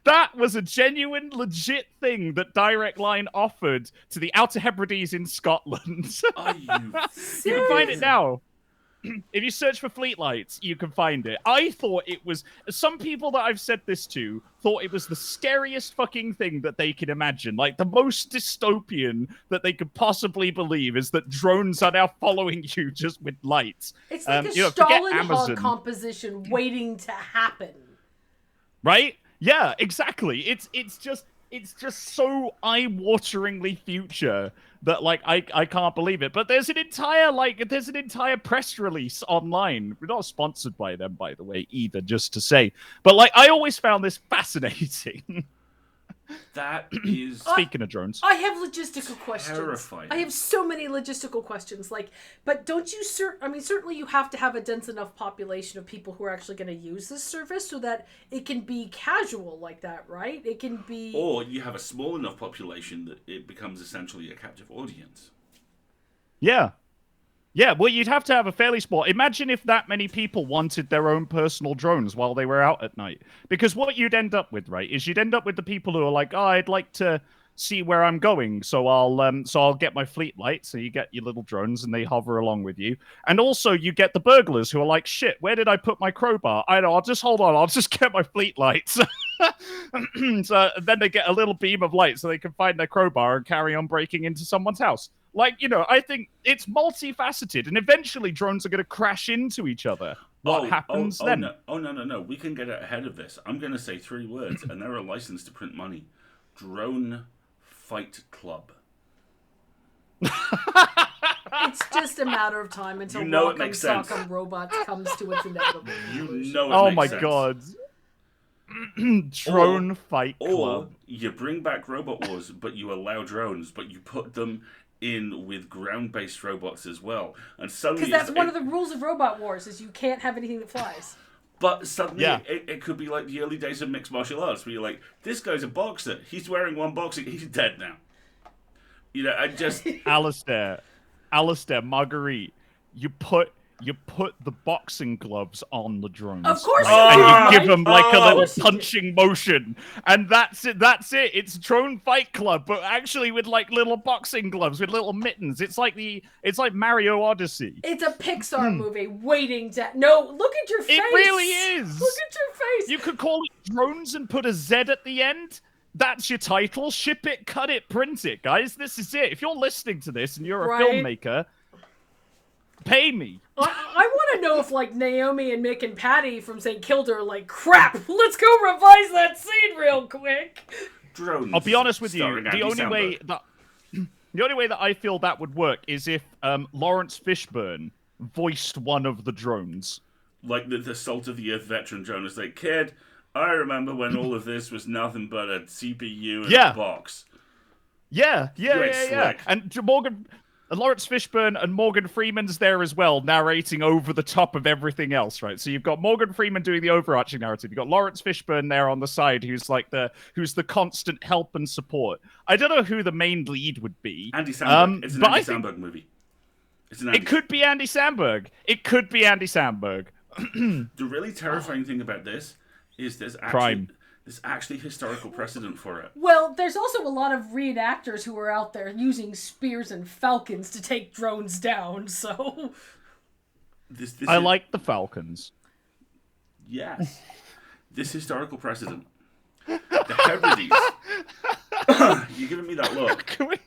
S3: That was a genuine, legit thing that Direct Line offered to the Outer Hebrides in Scotland.
S2: Are you
S3: You can find it now. If you search for fleet lights, you can find it. I thought it was... Some people that I've said this to thought it was the scariest fucking thing that they could imagine. Like, the most dystopian that they could possibly believe is that drones are now following you just with lights.
S1: It's like a
S3: forget
S1: Stalin
S3: Amazon.
S1: composition waiting to happen.
S3: Right? Yeah, exactly. It's just so eye-wateringly future that, like, I can't believe it. But there's an entire press release online. We're not sponsored by them, by the way, either, just to say. But, like, I always found this fascinating.
S2: That is...
S3: Speaking of drones.
S1: I have logistical questions.
S2: Terrifying.
S1: I have so many logistical questions. Like, but don't you... certainly you have to have a dense enough population of people who are actually going to use this service so that it can be casual like that, right? It can be...
S2: Or you have a small enough population that it becomes essentially a captive audience.
S3: Yeah. Yeah, well, you'd have to have a fairly small... Imagine if that many people wanted their own personal drones while they were out at night. Because what you'd end up with, right, is you'd end up with the people who are like, oh, I'd like to see where I'm going, so I'll get my fleet lights, so you get your little drones, and they hover along with you. And also, you get the burglars who are like, shit, where did I put my crowbar? I know, I'll just hold on, I'll just get my fleet lights. So then they get a little beam of light so they can find their crowbar and carry on breaking into someone's house. Like, you know, I think it's multifaceted, and eventually drones are going to crash into each other. What happens then?
S2: No. We can get ahead of this. I'm going to say 3 words, and they're a license to print money. Drone Fight Club.
S1: It's just a matter of time until Rock'em Sock'em Robots comes to its inevitable conclusion.
S3: Oh my god. Drone Fight Club.
S2: Or you bring back Robot Wars, but you allow drones, but you put them in with ground-based robots as well. And suddenly,
S1: Because that's one of the rules of Robot Wars, is you can't have anything that flies.
S2: But suddenly,
S3: Yeah.
S2: it could be like the early days of mixed martial arts, where you're like, this guy's a boxer. He's wearing one boxing. He's dead now. You know, I just...
S3: Alasdair, Marguerite, you put the boxing gloves on the drones.
S1: Of course
S3: and
S1: you
S3: you
S1: do,
S3: give them
S1: right?
S3: like a
S1: Of
S3: little
S1: course you do.
S3: punching motion, and that's it. It's Drone Fight Club, but actually with like little boxing gloves with little mittens. It's like Mario Odyssey.
S1: It's a Pixar movie waiting to... No, look at your face.
S3: It really is.
S1: Look at your face.
S3: You could call it Drones and put a Z at the end. That's your title. Ship it, cut it, print it, guys. This is it. If you're listening to this and you're a
S1: Right.
S3: filmmaker, pay me.
S1: I want to know if, like, Naomi and Mick and Patty from St. Kilda are like, crap, let's go revise that scene real quick.
S2: Drones.
S3: I'll be honest with you.
S2: starring
S3: The
S2: Andy
S3: only way
S2: Samberg.
S3: that I feel that would work is if Lawrence Fishburne voiced one of the drones.
S2: Like the Salt of the Earth veteran drone is like, kid, I remember when all of this was nothing but a CPU and
S3: Yeah.
S2: a box.
S3: Yeah.
S2: Slick.
S3: And Lawrence Fishburne and Morgan Freeman's there as well, narrating over the top of everything else, right? So you've got Morgan Freeman doing the overarching narrative. You've got Lawrence Fishburne there on the side, who's the constant help and support. I don't know who the main lead would be.
S2: Andy Samberg. It's an
S3: but
S2: Andy
S3: I think
S2: Samberg movie. It's an Andy.
S3: it could be Andy Samberg.
S2: The really terrifying thing about this is there's actually historical precedent for it.
S1: Well, there's also a lot of reenactors who are out there using spears and falcons to take drones down, so...
S2: This
S3: I
S2: is,
S3: like the Falcons.
S2: Yes. This historical precedent. The Hebrides. You're giving me that look.
S3: Can we-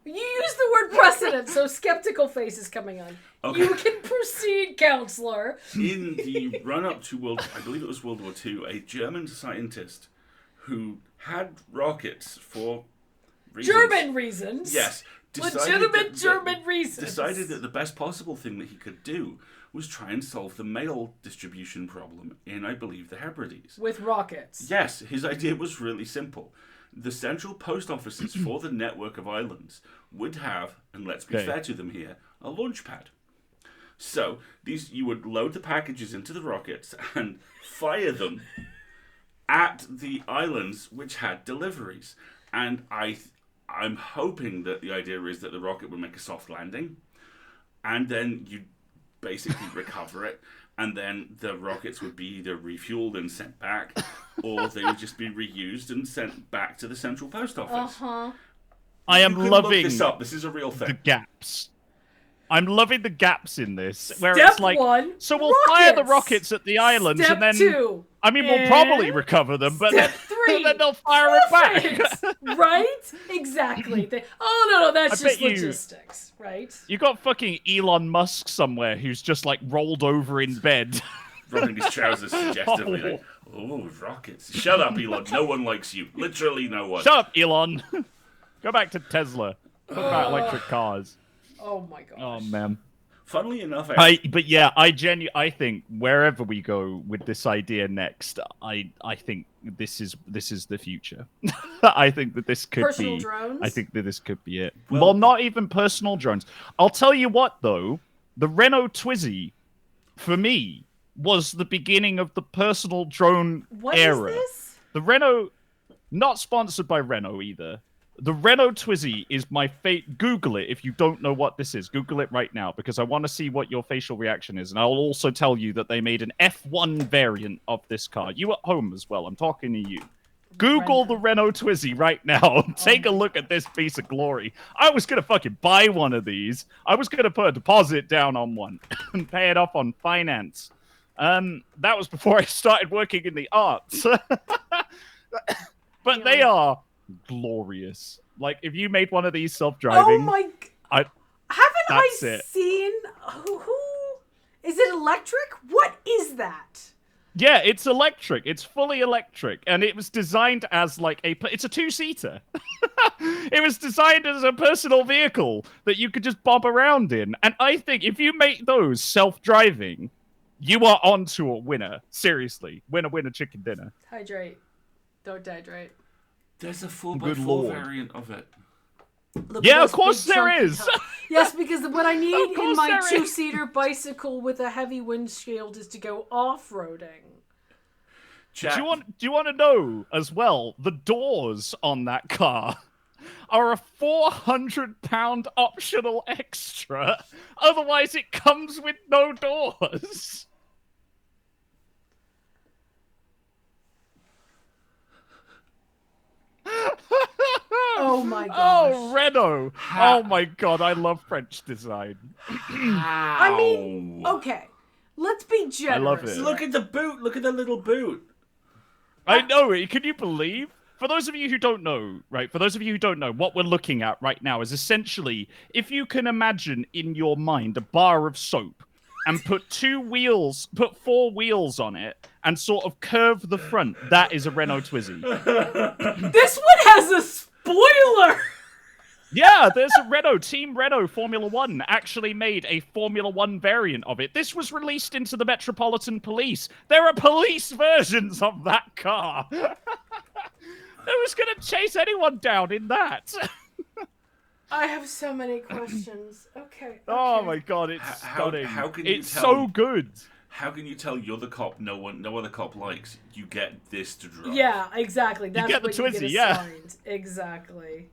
S1: You use the word precedent, so skeptical face is coming on.
S2: Okay.
S1: You can proceed, counselor.
S2: In the run-up to I believe it was World War II, a German scientist who had rockets for reasons.
S1: German reasons.
S2: Yes.
S1: Legitimate German reasons.
S2: Decided that the best possible thing that he could do was try and solve the mail distribution problem in, I believe, the Hebrides.
S1: With rockets.
S2: Yes, his idea was really simple. The central post offices for the network of islands would have, and let's be fair to them here, a launch pad. So you would load the packages into the rockets and fire them at the islands which had deliveries. And I'm hoping that the idea is that the rocket would make a soft landing, and then you basically recover it, and then the rockets would be either refueled and sent back, or they would just be reused and sent back to the central post office.
S3: I am
S2: You can
S3: loving
S2: look this up. This is a real
S3: the
S2: thing.
S3: gaps. I'm loving the gaps in this, where
S1: Step
S3: it's like,
S1: one,
S3: so we'll fire the
S1: rockets.
S3: rockets at the islands,
S1: Step
S3: and then
S1: two,
S3: I mean, we'll probably recover them, but
S1: Step three,
S3: then they'll fire it back.
S1: perfect. Right? Exactly. No, that's
S3: I
S1: just
S3: bet you-
S1: logistics, right?
S3: You got fucking Elon Musk somewhere who's just like rolled over in bed.
S2: Rubbing his trousers suggestively. Like, oh, rockets. Shut up, Elon. No one likes you. Literally no one.
S3: Shut up, Elon. Go back to Tesla. Talk about electric cars.
S1: Oh my gosh.
S3: Oh man.
S2: Funnily enough,
S3: I think wherever we go with this idea next, I think this is the future. I think that this could
S1: Personal
S3: be.
S1: drones?
S3: I think that this could be it.
S2: Well-
S3: Well, not even personal drones. I'll tell you what, though, the Renault Twizy, for me, was the beginning of the personal drone
S1: What is
S3: era.
S1: this?
S3: The Renault, not sponsored by Renault either. The Renault Twizy is my Google it if you don't know what this is. Google it right now because I want to see what your facial reaction is. And I'll also tell you that they made an F1 variant of this car. You at home as well. I'm talking to you. Google the Renault Twizy right now. Take a look at this piece of glory. I was going to fucking buy one of these. I was going to put a deposit down on one and pay it off on finance. That was before I started working in the arts. But they are glorious. Like, if you made one of these self-driving...
S1: Oh my... Haven't
S3: That's
S1: I
S3: it.
S1: seen... Who... Is it electric? What is that?
S3: Yeah, it's electric. It's fully electric. And it was designed as, like, it's a two-seater. It was designed as a personal vehicle that you could just bob around in. And I think if you make those self-driving, you are onto a winner. Seriously. Winner, chicken dinner.
S1: Hydrate. Don't dehydrate.
S2: There's a
S3: Good
S2: 4x4
S3: lord.
S2: variant of it.
S1: Look
S3: Yeah,
S1: at
S3: of
S1: those
S3: course
S1: big,
S3: there
S1: chunky
S3: is.
S1: tires. Yes, because what I need
S3: course
S1: in my
S3: there is.
S1: two-seater bicycle with a heavy windshield is to go off-roading.
S2: Chat.
S3: Do you want to know as well? The doors on that car are a 400-pound optional extra. Otherwise, it comes with no doors.
S1: Oh my gosh.
S3: Oh, Renault. Oh my god, I love French design.
S1: I mean, okay. Let's be generous.
S3: I love it.
S2: Look at the boot. Look at the little boot.
S3: I know it. Can you believe? For those of you who don't know, right? For those of you who don't know, what we're looking at right now is essentially, if you can imagine in your mind a bar of soap and put four wheels on it and sort of curve the front, that is a Renault Twizy.
S1: This one has a spoiler!
S3: Yeah, there's a Renault, Team Renault Formula One actually made a Formula One variant of it. This was released into the Metropolitan Police. There are police versions of that car. Who's going to chase anyone down in that?
S1: I have so many questions. Okay.
S3: Oh my god, it's stunning.
S2: How can you
S3: it's
S2: tell,
S3: so good.
S2: How can you tell you're the cop no other cop likes? You get this to drive.
S1: Yeah, exactly. That's
S3: get the
S1: what you
S3: Twizy,
S1: get
S3: yeah.
S1: assigned. Exactly.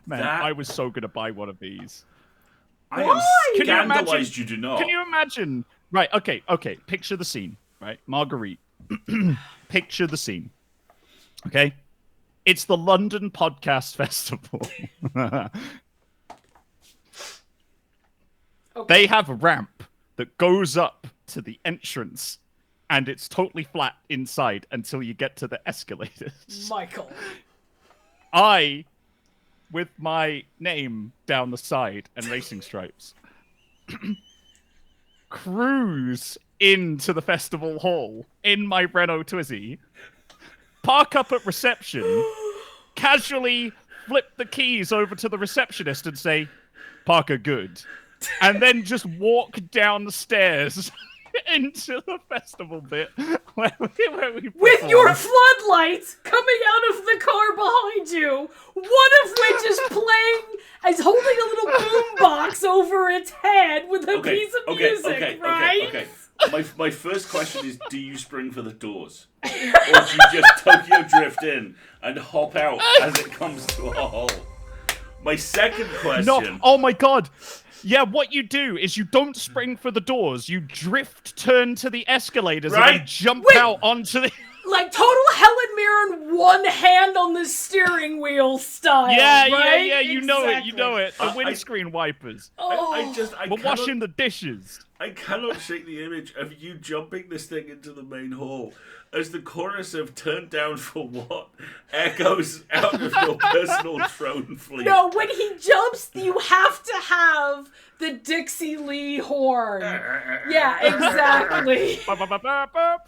S3: Man, I was so going to buy one of these.
S2: I am
S1: Why?
S2: scandalized you do not.
S3: Can you imagine? Right, okay. Picture the scene, right? Marguerite. Picture the scene. Okay? It's the London Podcast Festival.
S1: Okay.
S3: They have a ramp that goes up to the entrance, and it's totally flat inside until you get to the escalators.
S1: Michael.
S3: I, with my name down the side and racing stripes, cruise into the festival hall in my Renault Twizy, park up at reception, casually flip the keys over to the receptionist and say, "Parker, good," and then just walk down the stairs into the festival bit where we
S1: With
S3: perform.
S1: your floodlights coming out of the car behind you, one of which is holding a little boombox over its head with a piece of music, right?
S2: Okay. My first question is, do you spring for the doors? Or do you just Tokyo drift in and hop out as it comes to a halt? My second question...
S3: No, oh my god. Yeah, what you do is you don't spring for the doors. You turn to the escalators, and then jump out onto the...
S1: Like total Helen Mirren, one hand on the steering wheel style,
S3: Yeah,
S1: right?
S3: yeah, you know it. The
S2: I-
S3: windscreen wipers.
S2: I
S3: We're
S2: cannot-
S3: washing the dishes.
S2: I cannot shake the image of you jumping this thing into the main hall as the chorus of "Turn Down for What" echoes out of your personal drone fleet.
S1: No, when he jumps, you have to have the Dixie Lee horn. Yeah, exactly.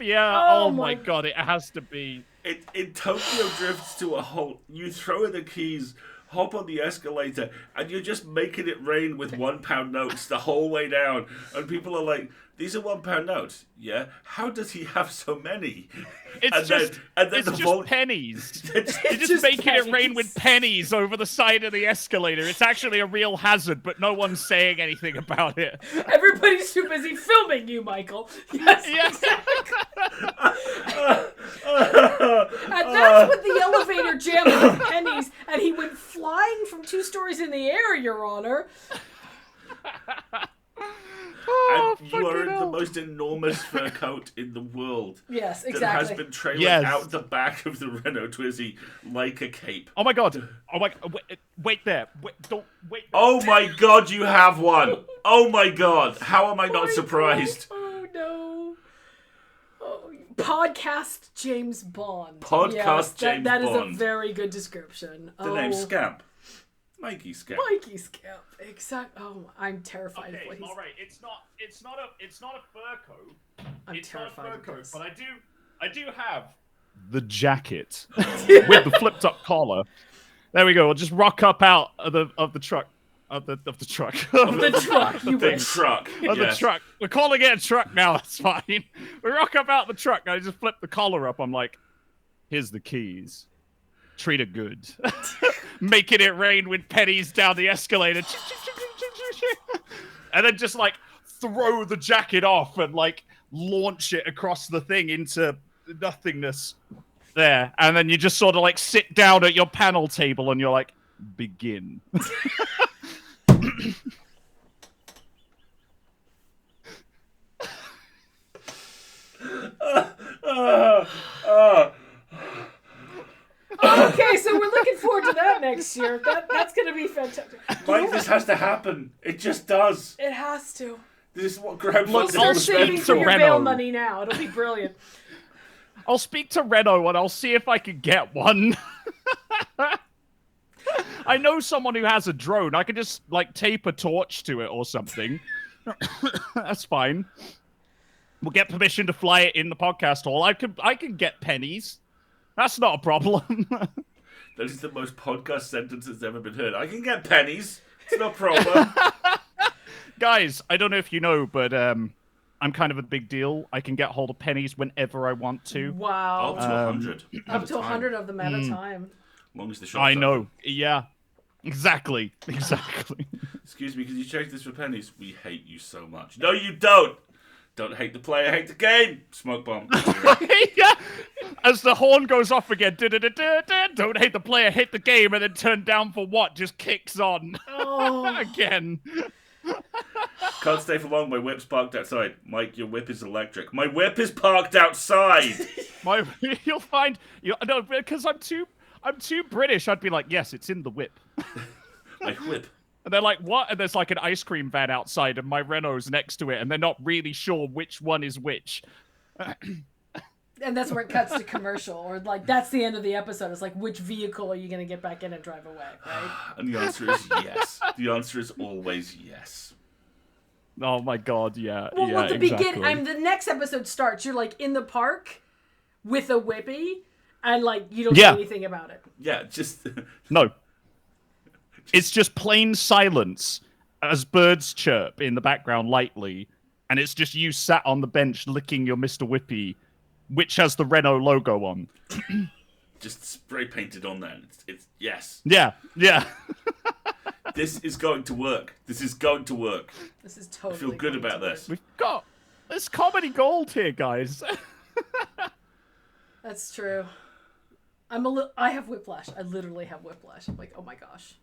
S3: Yeah,
S1: Oh
S3: oh my
S1: my-
S3: god, it has to be.
S2: It Tokyo drifts to a halt. You throw in the keys, hop on the escalator, and you're just making it rain with £1 notes the whole way down. And people are like, "These are £1 notes." Yeah. How does he have so many?
S3: It's just pennies. You're just
S1: just
S3: making it rain
S1: pennies.
S3: with pennies over the side of the escalator. It's actually a real hazard, but no one's saying anything about it.
S1: Everybody's too busy filming you, Michael. Yes, exactly. And that's with the elevator jamming with pennies, and he went flying from 2 stories in the air, Your Honor.
S3: Oh,
S2: And you are in the
S3: hell.
S2: most enormous fur coat in the world.
S1: Yes,
S2: That
S1: exactly.
S2: has been trailing
S3: Yes.
S2: out the back of the Renault Twizy like a cape.
S3: Oh my god. Oh my. Wait there. Don't wait.
S2: Oh my god, you have one! Oh my god, how am I not surprised?
S1: Oh no. Oh, podcast James Bond.
S2: Podcast
S1: Yes,
S2: James
S1: that is a
S2: Bond.
S1: very good description.
S2: The name's Scamp. Mikey Scamp.
S1: Mikey Scamp. Exact. Oh, I'm terrified of what he's.
S3: all right. It's not a fur coat.
S1: I'm terrified of this.
S3: But I do have the jacket with the flipped up collar. There we go. We'll just rock up out of the truck. Of the truck.
S1: The truck. You
S2: The
S1: win.
S2: truck.
S3: Of the
S2: yes.
S3: truck. We're calling it a truck now. That's fine. We rock up out the truck. I just flip the collar up. I'm like, here's the keys. Treat her good. making it rain with pennies down the escalator. And then just like throw the jacket off and like launch it across the thing into nothingness there. And then you just sort of like sit down at your panel table and you're like, begin.
S1: Okay, so we're looking forward to that next year. That's going to be fantastic.
S2: Mike, this has to happen. It just does.
S1: It has to.
S2: This is what Grandpa
S1: We'll start
S3: I'll
S1: saving
S3: speak
S1: for
S3: to
S1: your
S3: Renault.
S1: bail money now. It'll be brilliant.
S3: I'll speak to Renault and I'll see if I can get one. I know someone who has a drone. I could just like tape a torch to it or something. That's fine. We'll get permission to fly it in the podcast hall. I can get pennies. That's not a problem.
S2: That is the most podcast sentence that's ever been heard. I can get pennies. It's no problem.
S3: Guys, I don't know if you know, but I'm kind of a big deal. I can get hold of pennies whenever I want to.
S1: Wow.
S2: Up to 100.
S1: Up to 100 of them at a time.
S2: Long as the shop's
S3: I know.
S2: open.
S3: Yeah. Exactly. Exactly.
S2: Excuse me, can you change this for pennies? We hate you so much. No, you don't. Don't hate the player, hate the game. Smoke bomb.
S3: Yeah. As the horn goes off again. Don't hate the player, hate the game, and then turn down for what? Just kicks on.
S1: Oh.
S3: Again.
S2: Can't stay for long. My whip's parked outside. Mike, your whip is electric. My whip is parked outside.
S3: You'll find no, because I'm too British. I'd be like, yes, it's in the whip.
S2: My whip.
S3: And they're like, what? And there's like an ice cream van outside, and my Renault's next to it, and they're not really sure which one is which.
S1: And that's where it cuts to commercial, or like that's the end of the episode. It's like, which vehicle are you going to get back in and drive away, right?
S2: And the answer is yes. The answer is always yes.
S3: Oh my god, yeah.
S1: Well,
S3: yeah,
S1: at the
S3: exactly.
S1: the next episode starts. You're like in the park with a whippy, and like you don't say anything about it.
S2: Yeah, just
S3: No. It's just plain silence as birds chirp in the background lightly, and it's just you sat on the bench licking your Mr. Whippy, which has the Renault logo on.
S2: just spray painted on there. It's yes.
S3: Yeah, yeah.
S2: This is going to work. This is going to work.
S1: This is totally.
S2: I feel good
S1: going
S2: about
S1: to
S2: this.
S3: We've got this comedy gold here, guys.
S1: That's true. I have whiplash. I literally have whiplash. I'm like, oh my gosh.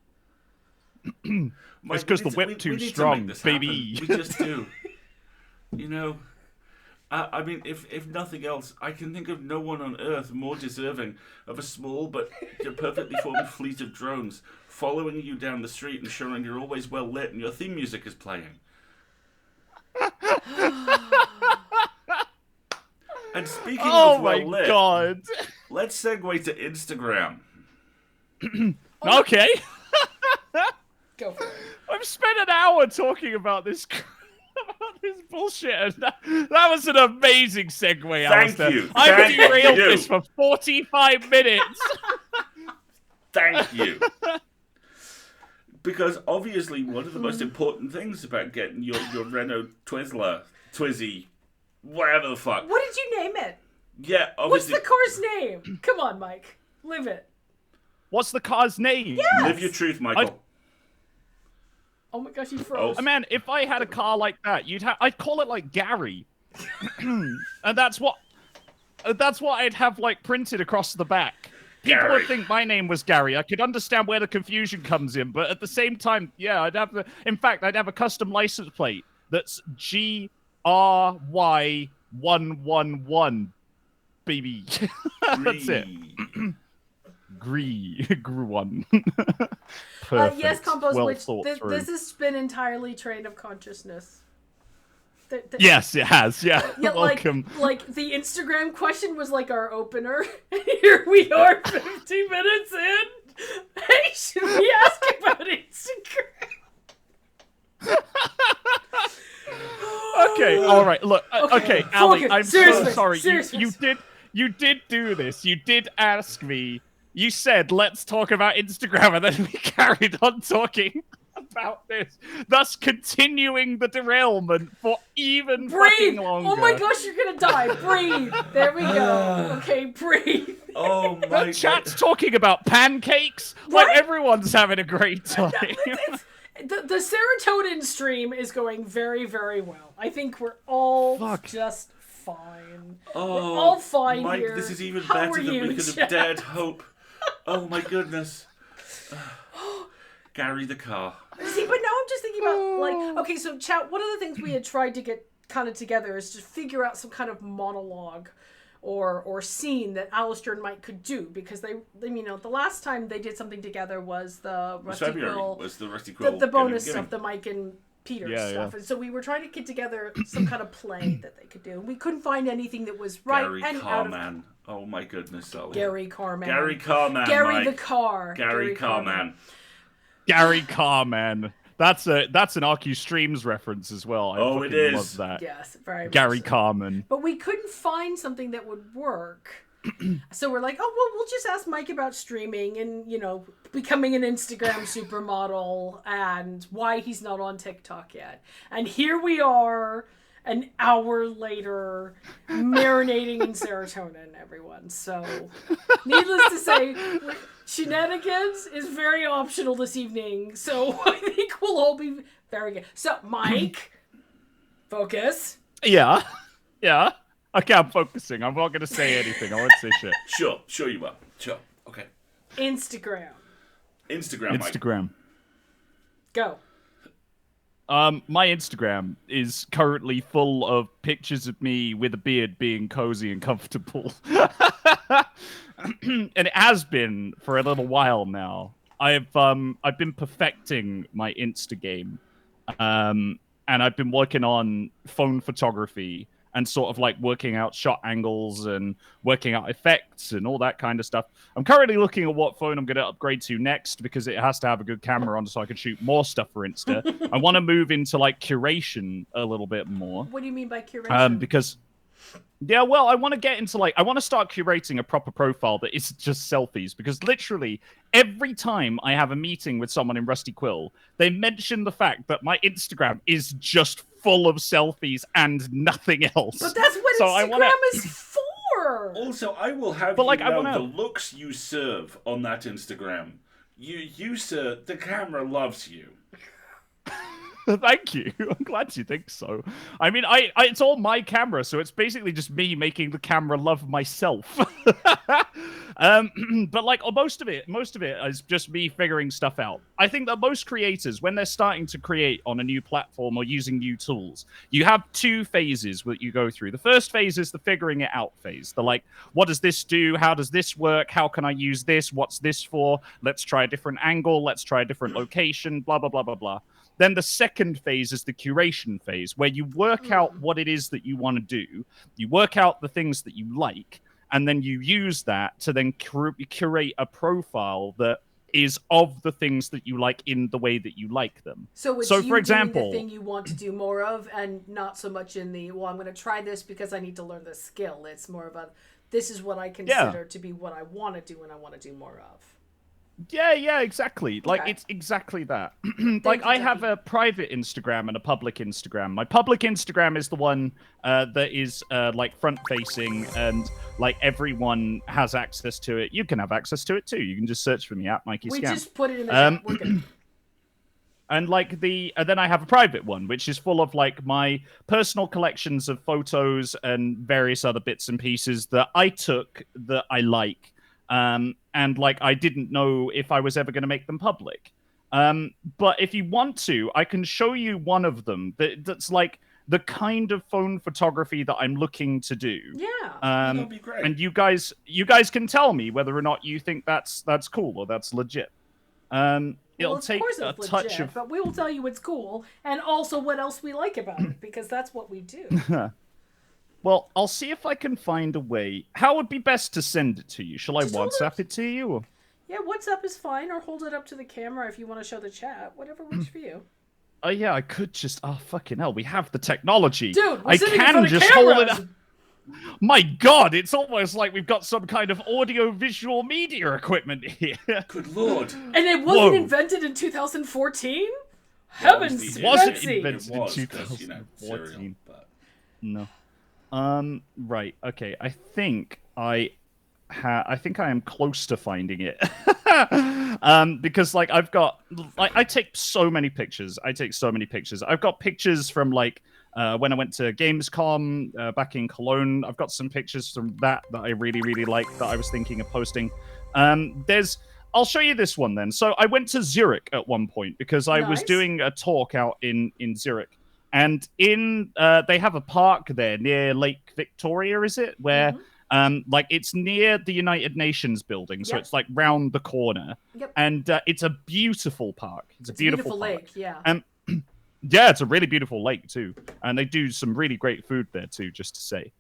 S2: Mike,
S3: It's 'cause
S2: we
S3: the
S2: need
S3: whip
S2: we
S3: too
S2: need to
S3: strong,
S2: make this
S3: baby.
S2: happen. We just do. You know, I mean, if nothing else, I can think of no one on Earth more deserving of a small but perfectly formed fleet of drones following you down the street, ensuring you're always well lit and your theme music is playing. And speaking of well lit,
S3: God.
S2: let's segue to Instagram.
S3: Okay.
S1: Go for it.
S3: I've spent an hour talking about this bullshit. And that was an amazing segue,
S2: Thank
S3: Alasdair.
S2: you.
S3: I've
S2: Thank
S3: derailed
S2: you.
S3: this for 45 minutes.
S2: Thank you. Because obviously one of the most important things about getting your Renault Twizzy, whatever the fuck.
S1: What did you name it?
S2: Yeah,
S1: What's
S2: obviously.
S1: the car's name? Come on, Mike. Live it.
S3: What's the car's name?
S1: Yes!
S2: Live your truth, Michael.
S1: Oh my gosh, you froze.
S3: Oh, man, if I had a car like that, I'd call it like Gary. And that's what I'd have like printed across the back. People
S2: Gary.
S3: would think my name was Gary. I could understand where the confusion comes in, but at the same time, yeah, I'd have a custom license plate that's GRY111, baby. That's it. Grew one. Perfect.
S1: Yes, Compose
S3: Well
S1: Witch,
S3: thought through.
S1: this has been entirely train of consciousness.
S3: Yes, it has. Yeah.
S1: Yeah,
S3: Welcome.
S1: like the Instagram question was like our opener. And here we are 50 minutes in. Hey, should we ask about Instagram?
S3: Okay, all right. Look, okay, Ali,
S1: focus.
S3: I'm
S1: Seriously,
S3: so sorry.
S1: seriously.
S3: You did do this. You did ask me. You said let's talk about Instagram, and then we carried on talking about this, thus continuing the derailment for even fucking
S1: Breathe!
S3: longer.
S1: Oh my gosh, you're gonna die. Breathe. There we go. Okay, breathe.
S2: Oh my
S3: The chat's
S2: God.
S3: talking about pancakes.
S1: What?
S3: Like everyone's having a great time.
S1: The serotonin stream is going very, very well. I think we're all just fine.
S2: Oh,
S1: we're all fine
S2: Mike,
S1: here.
S2: this is even
S1: How
S2: better
S1: are
S2: than
S1: you,
S2: we could have
S1: Chad?
S2: dared hope. Oh my goodness. Gary the car.
S1: See, but now I'm just thinking about, like, okay, so, chat, one of the things we had tried to get kind of together is to figure out some kind of monologue or scene that Alasdair and Mike could do, because they you know, the last time they did something together was the Rusty
S2: February
S1: Quill,
S2: was the Rusty Quill.
S1: the bonus
S2: giving.
S1: stuff, the Mike and Peter
S3: Yeah,
S1: stuff,
S3: yeah.
S1: and so we were trying to get together some kind of play that they could do, and we couldn't find anything that was right
S2: Gary
S1: and out of
S2: Carman. Oh my goodness, Sally.
S1: Gary Carman.
S2: Gary Carman,
S1: Gary
S2: Mike.
S1: the car.
S2: Gary Carman.
S3: Gary Carman. That's an RQ Streams reference as well. I
S2: Oh,
S3: fucking
S2: it is.
S3: love that.
S1: Yes, very much
S3: Gary
S1: so.
S3: Carman.
S1: But we couldn't find something that would work. So we're like, oh, well, we'll just ask Mike about streaming and, you know, becoming an Instagram supermodel and why he's not on TikTok yet. And here we are an hour later marinating in serotonin, everyone. So needless to say, shenanigans is very optional this evening. So I think we'll all be very good. So, Mike, focus.
S3: Yeah. Yeah. Okay, I'm focusing. I'm not going to say anything. I won't say shit.
S2: Sure you are. Sure. Okay.
S1: Instagram.
S2: Instagram, Mike.
S3: Instagram.
S1: Go.
S3: My Instagram is currently full of pictures of me with a beard being cozy and comfortable. And it has been for a little while now. I've been perfecting my Insta game. And I've been working on phone photography and sort of like working out shot angles and working out effects and all that kind of stuff. I'm currently looking at what phone I'm going to upgrade to next because it has to have a good camera on so I can shoot more stuff for Insta. I want to move into like curation a little bit more.
S1: What do you mean by curation?
S3: Because, yeah, well, I want to get into like, I want to start curating a proper profile that isn't just selfies, because literally every time I have a meeting with someone in Rusty Quill, they mention the fact that my Instagram is just full of selfies and nothing else.
S1: But that's what Instagram is for.
S2: Also, I will have
S3: But,
S2: you
S3: like, I
S2: know,
S3: wanna-
S2: the looks you serve on that Instagram. You sir, the camera loves you.
S3: Thank you. I'm glad you think so. I mean, it's all my camera, so it's basically just me making the camera love myself. But like most of it is just me figuring stuff out. I think that most creators, when they're starting to create on a new platform or using new tools, you have two phases that you go through. The first phase is the figuring it out phase. The like, what does this do? How does this work? How can I use this? What's this for? Let's try a different angle. Let's try a different location. Blah, blah, blah, blah, blah. Then the second phase is the curation phase, where you work out what it is that you want to do. You work out the things that you like, and then you use that to then curate a profile that is of the things that you like in the way that you like them.
S1: So it's
S3: for example,
S1: the thing you want to do more of, and not so much in the, well, I'm going to try this because I need to learn this skill. It's more about, this is what I consider to be what I want to do and I want to do more of.
S3: Yeah, exactly. Like,
S1: Okay.
S3: it's exactly that. Like, I have a private Instagram and a public Instagram. My public Instagram is the one that is, like, front-facing, and, like, everyone has access to it. You can have access to it, too. You can just search for me at Mikey
S1: We
S3: Scam.
S1: just put it in the chat. We're good.
S3: And, like, then I have a private one, which is full of, like, my personal collections of photos and various other bits and pieces that I took that I like. And like, I didn't know if I was ever going to make them public. But if you want to, I can show you one of them that's like the kind of phone photography that I'm looking to do.
S1: Yeah.
S2: That'd be great.
S3: And you guys can tell me whether or not you think that's cool or that's legit. It'll take a touch of.
S1: But we will tell you it's cool, and also what else we like about it, because that's what we do.
S3: Well, I'll see if I can find a way. How would be best to send it to you? Shall I
S1: Just hold
S3: WhatsApp it to you? Or?
S1: Yeah, WhatsApp is fine, or hold it up to the camera if you want to show the chat. Whatever works for you.
S3: Oh yeah, I could just. Oh fucking hell, we have the technology.
S1: Dude, we're
S3: I
S1: sitting in
S3: can
S1: front of
S3: just hold it
S1: cameras.
S3: up. My God, it's almost like we've got some kind of audio-visual media equipment here.
S2: Good lord.
S1: And it wasn't
S3: Whoa.
S1: invented in 2014? Heavens,
S2: obviously
S3: Wasn't
S1: Betsy!
S3: invented in
S2: It was, 'cause, you know,
S3: 2014.
S2: cereal, but
S3: No. Right. Okay. I think I am close to finding it. Because like I take so many pictures. I've got pictures from like when I went to Gamescom back in Cologne. I've got some pictures from that I really, really like that I was thinking of posting. I'll show you this one then. So I went to Zurich at one point because I was
S1: Nice.
S3: doing a talk out in Zurich. And they have a park there near Lake Victoria, is it? Where like it's near the United Nations building, so
S1: Yep.
S3: it's like round the corner.
S1: Yep.
S3: And it's a beautiful park. It's a beautiful park.
S1: lake, yeah.
S3: Yeah, it's a really beautiful lake too, and they do some really great food there too. Just to say,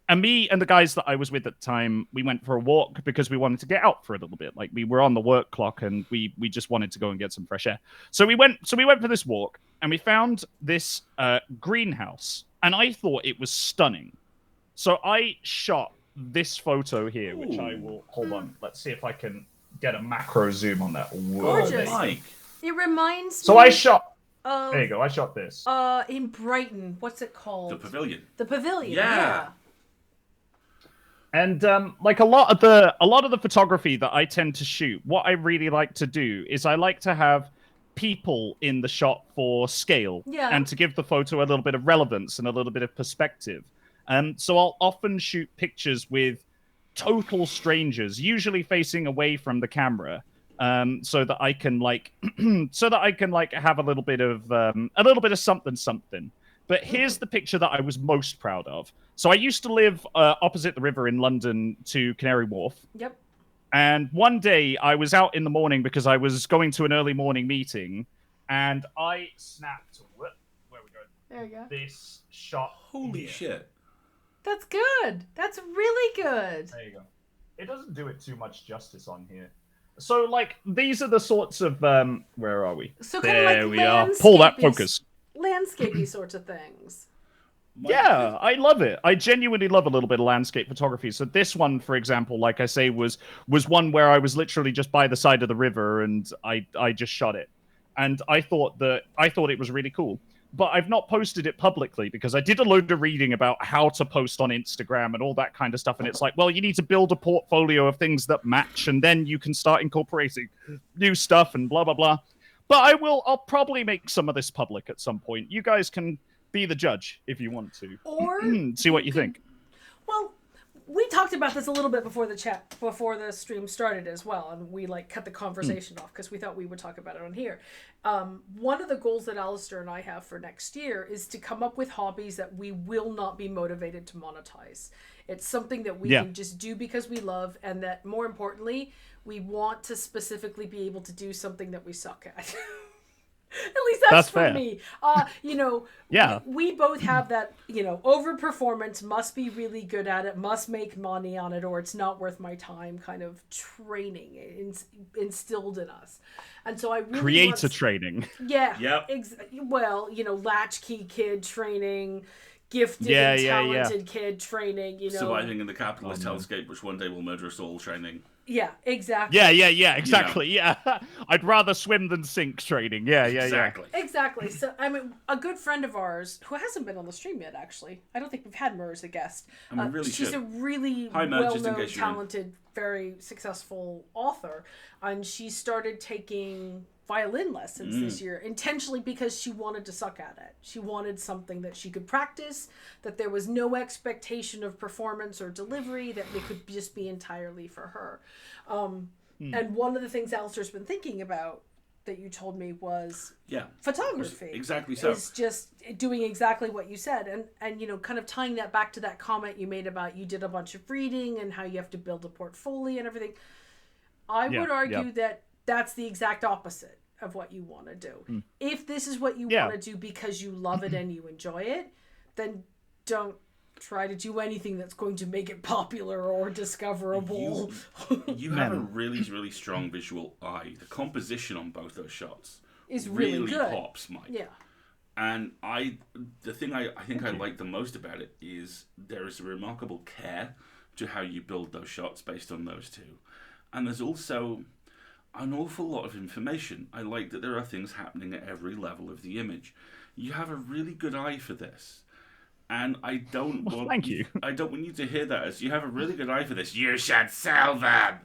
S3: and me and the guys that I was with at the time, we went for a walk because we wanted to get out for a little bit. Like we were on the work clock, and we just wanted to go and get some fresh air. So we went for this walk, and we found this greenhouse, and I thought it was stunning. So I shot this photo here, which I will hold on. Let's see if I can get a macro zoom on that.
S1: Gorgeous.
S2: Mike.
S1: It reminds
S3: So
S1: me
S3: I shot.
S1: of,
S3: There you go. I shot this.
S1: in Brighton. What's it called?
S2: The pavilion.
S1: The Pavilion.
S2: Yeah.
S3: And like a lot of the photography that I tend to shoot, what I really like to do is I like to have people in the shot for scale, and to give the photo a little bit of relevance and a little bit of perspective. So I'll often shoot pictures with total strangers, usually facing away from the camera, so that I can like have a little bit of something. But here's the picture that I was most proud of. So I used to live opposite the river in London to Canary Wharf.
S1: Yep.
S3: And one day I was out in the morning because I was going to an early morning meeting, and I snapped. Where we go?
S1: There you go.
S3: This shot.
S2: Holy
S3: here.
S2: shit.
S1: That's good. That's really good.
S3: There you go. It doesn't do it too much justice on here. So, like, these are the sorts of where are we?
S1: So kind of
S3: there
S1: like
S3: we are. Pull that focus.
S1: Landscapey sorts of things.
S3: Yeah, I love it. I genuinely love a little bit of landscape photography. So this one, for example, like I say, was one where I was literally just by the side of the river, and I just shot it, and I thought it was really cool. But I've not posted it publicly because I did a load of reading about how to post on Instagram and all that kind of stuff. And it's like, well, you need to build a portfolio of things that match, and then you can start incorporating new stuff and blah, blah, blah. But I'll probably make some of this public at some point. You guys can be the judge if you want to.
S1: Or
S3: see what you think.
S1: Well, we talked about this a little bit before the stream started as well, and we like cut the conversation off because we thought we would talk about it on here. One of the goals that Alasdair and I have for next year is to come up with hobbies that we will not be motivated to monetize. It's something that we can just do because we love, and that more importantly, we want to specifically be able to do something that we suck at. At least that's for
S3: fair.
S1: me. We both have that, overperformance, must be really good at it, must make money on it, or it's not worth my time kind of training instilled in us. And so I really
S3: Creator training.
S1: Yeah.
S2: Yep.
S1: Latchkey kid training, gifted and talented kid training,
S2: Surviving in the capitalist hellscape, which one day will murder us all training.
S1: Yeah, exactly.
S3: Yeah, exactly. Yeah. I'd rather swim than sink training. Yeah.
S1: Exactly. So, I mean, a good friend of ours, who hasn't been on the stream yet, actually. I don't think we've had Mer as a guest. She's a really well-known, talented, very successful author. And she started taking violin lessons this year, intentionally because she wanted to suck at it. She wanted something that she could practice, that there was no expectation of performance or delivery, that it could just be entirely for her. And one of the things Alasdair's been thinking about that you told me was photography.
S2: Exactly so.
S1: Is just doing exactly what you said. And kind of tying that back to that comment you made about you did a bunch of reading and how you have to build a portfolio and everything. I would argue that that's the exact opposite of what you want to do. If this is what you want to do because you love it and you enjoy it, then don't try to do anything that's going to make it popular or discoverable.
S2: You have a really, really strong visual eye. The composition on both those shots
S1: is really good.
S2: Pops, Mike.
S1: Yeah.
S2: And the thing I think I like the most about it is there is a remarkable care to how you build those shots based on those two. And there's also, an awful lot of information. I like that there are things happening at every level of the image. You have a really good eye for this. And I don't want
S3: thank you.
S2: I don't want you to hear that as you have a really good eye for this. You should sell them.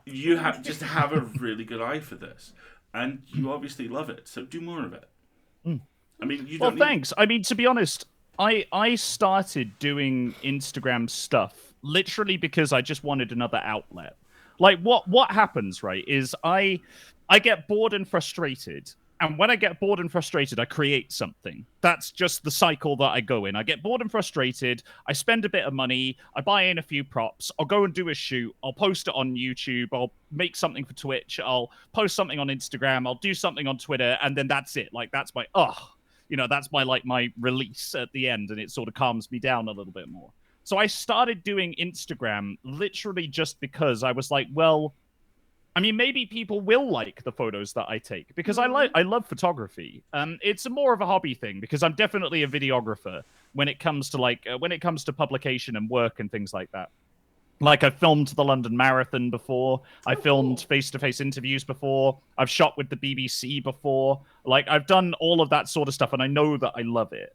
S2: You have a really good eye for this, and you obviously love it. So do more of it. I mean, you don't.
S3: Thanks. I mean, to be honest, I started doing Instagram stuff literally because I just wanted another outlet. Like what happens, right, is I get bored and frustrated. And when I get bored and frustrated, I create something. That's just the cycle that I go in. I get bored and frustrated. I spend a bit of money. I buy in a few props. I'll go and do a shoot. I'll post it on YouTube. I'll make something for Twitch. I'll post something on Instagram. I'll do something on Twitter. And then that's it. Like, that's my, that's my, like, my release at the end. And it sort of calms me down a little bit more. So I started doing Instagram literally just because I was like, well, I mean, maybe people will like the photos that I take because I love photography. It's more of a hobby thing because I'm definitely a videographer when it comes to publication and work and things like that. Like, I filmed the London Marathon before. I filmed face-to-face interviews before. I've shot with the BBC before. Like, I've done all of that sort of stuff, and I know that I love it.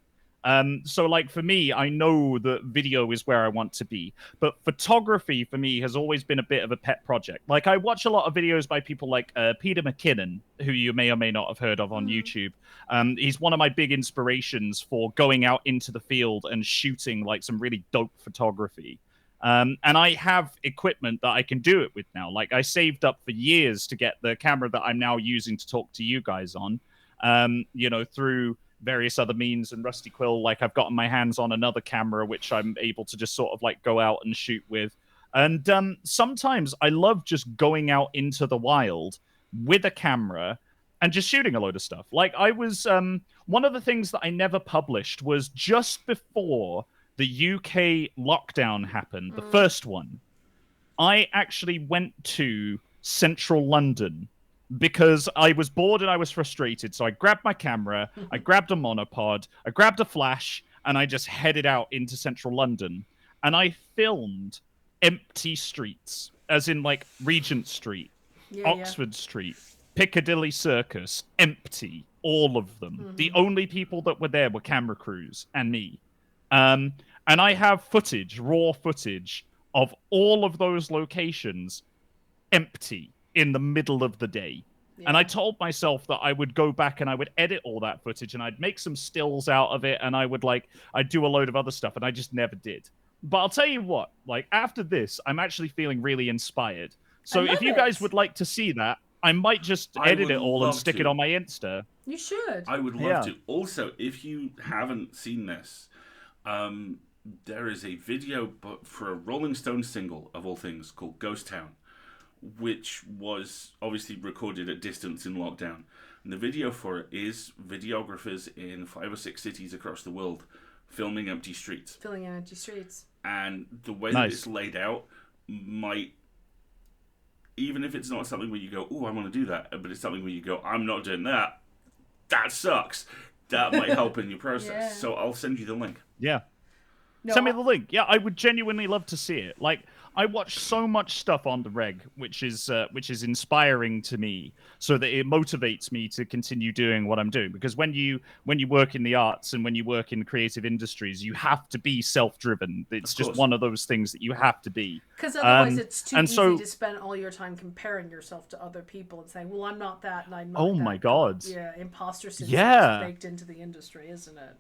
S3: So, like, for me, I know that video is where I want to be. But photography, for me, has always been a bit of a pet project. Like, I watch a lot of videos by people like Peter McKinnon, who you may or may not have heard of on YouTube. He's one of my big inspirations for going out into the field and shooting, like, some really dope photography. And I have equipment that I can do it with now. Like, I saved up for years to get the camera that I'm now using to talk to you guys on, through various other means. And Rusty Quill, like, I've gotten my hands on another camera which I'm able to just sort of like go out and shoot with. And sometimes I love just going out into the wild with a camera and just shooting a load of stuff. Like, I was one of the things that I never published was just before the UK lockdown happened, the first one, I actually went to central London because I was bored and I was frustrated. So I grabbed my camera, I grabbed a monopod, I grabbed a flash, and I just headed out into central London. And I filmed empty streets, as in, like, Regent Street, Oxford Street, Piccadilly Circus, empty, all of them. The only people that were there were camera crews and me. And I have footage, raw footage, of all of those locations empty in the middle of the day. Yeah. And I told myself that I would go back and I would edit all that footage and I'd make some stills out of it and I'd do a load of other stuff, and I just never did. But I'll tell you what, like, after this, I'm actually feeling really inspired. So if you guys would like to see that, I might just edit it all and stick it on my Insta.
S1: You should.
S2: I would love to. Also, if you haven't seen this, there is a video for a Rolling Stones single, of all things, called Ghost Town, which was obviously recorded at distance in lockdown. And the video for it is videographers in 5 or 6 cities across the world filming empty streets. And the way that it's laid out might, even if it's not something where you go, oh, I want to do that, but it's something where you go, I'm not doing that, that sucks, that might help in your process. Yeah. So I'll send you the link.
S3: Yeah. No, send me the link. Yeah, I would genuinely love to see it. Like, I watch so much stuff on the reg, which is inspiring to me, so that it motivates me to continue doing what I'm doing. Because when you work in the arts and when you work in creative industries, you have to be self-driven. It's just one of those things that you have to be.
S1: Because otherwise, it's too easy to spend all your time comparing yourself to other people and saying, "Well, I'm not that, and I'm not."
S3: Oh my God!
S1: Yeah, imposter syndrome is baked into the industry, isn't it?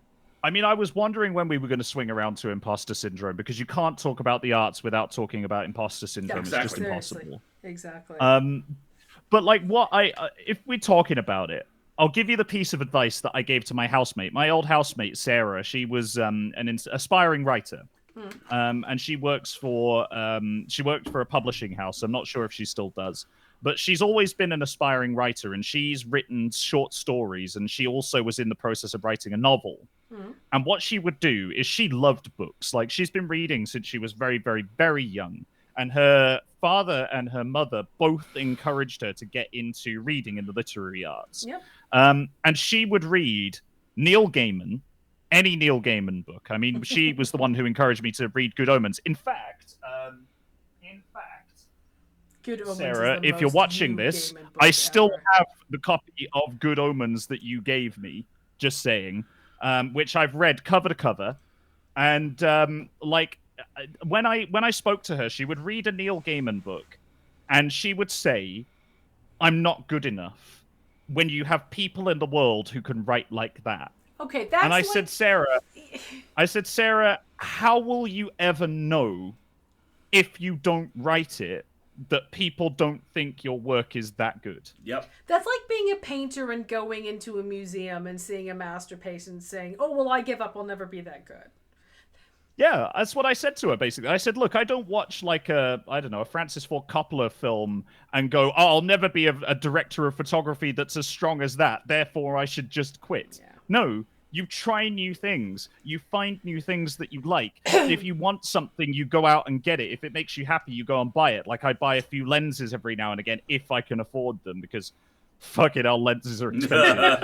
S3: I mean, I was wondering when we were going to swing around to imposter syndrome, because you can't talk about the arts without talking about imposter syndrome. Yeah, exactly. It's just impossible.
S1: Exactly.
S3: But like, if we're talking about it, I'll give you the piece of advice that I gave to my housemate. My old housemate, Sarah, she was an aspiring writer. And she worked for a publishing house. I'm not sure if she still does. But she's always been an aspiring writer, and she's written short stories, and she also was in the process of writing a novel. And what she would do is she loved books. Like, she's been reading since she was very, very, very young. And her father and her mother both encouraged her to get into reading in the literary arts.
S1: Yep.
S3: And she would read Neil Gaiman, any Neil Gaiman book. I mean, she was the one who encouraged me to read Good Omens. In fact,
S1: Good Omens
S3: Sarah,
S1: is the
S3: if you're
S1: most
S3: watching
S1: you
S3: this,
S1: Gaiman book
S3: I still
S1: ever.
S3: have the copy of Good Omens that you gave me. Just saying, which I've read cover to cover, and when I spoke to her, she would read a Neil Gaiman book, and she would say, "I'm not good enough." When you have people in the world who can write like that,
S1: Okay,
S3: and
S1: that's
S3: I
S1: like
S3: said, Sarah, how will you ever know if you don't write it that people don't think your work is that good?
S2: Yep.
S1: that's like being a painter and going into a museum and seeing a masterpiece and saying, "Oh well, I give up. I'll never be that good."
S3: Yeah, that's what I said to her, basically. I said, look, I don't watch like I don't know, a Francis Ford Coppola film and go, oh, I'll never be a director of photography that's as strong as that, therefore I should just quit.
S1: Yeah.
S3: No, you try new things. You find new things that you like. If you want something, you go out and get it. If it makes you happy, you go and buy it. Like I buy a few lenses every now and again if I can afford them, because fucking hell, lenses are expensive.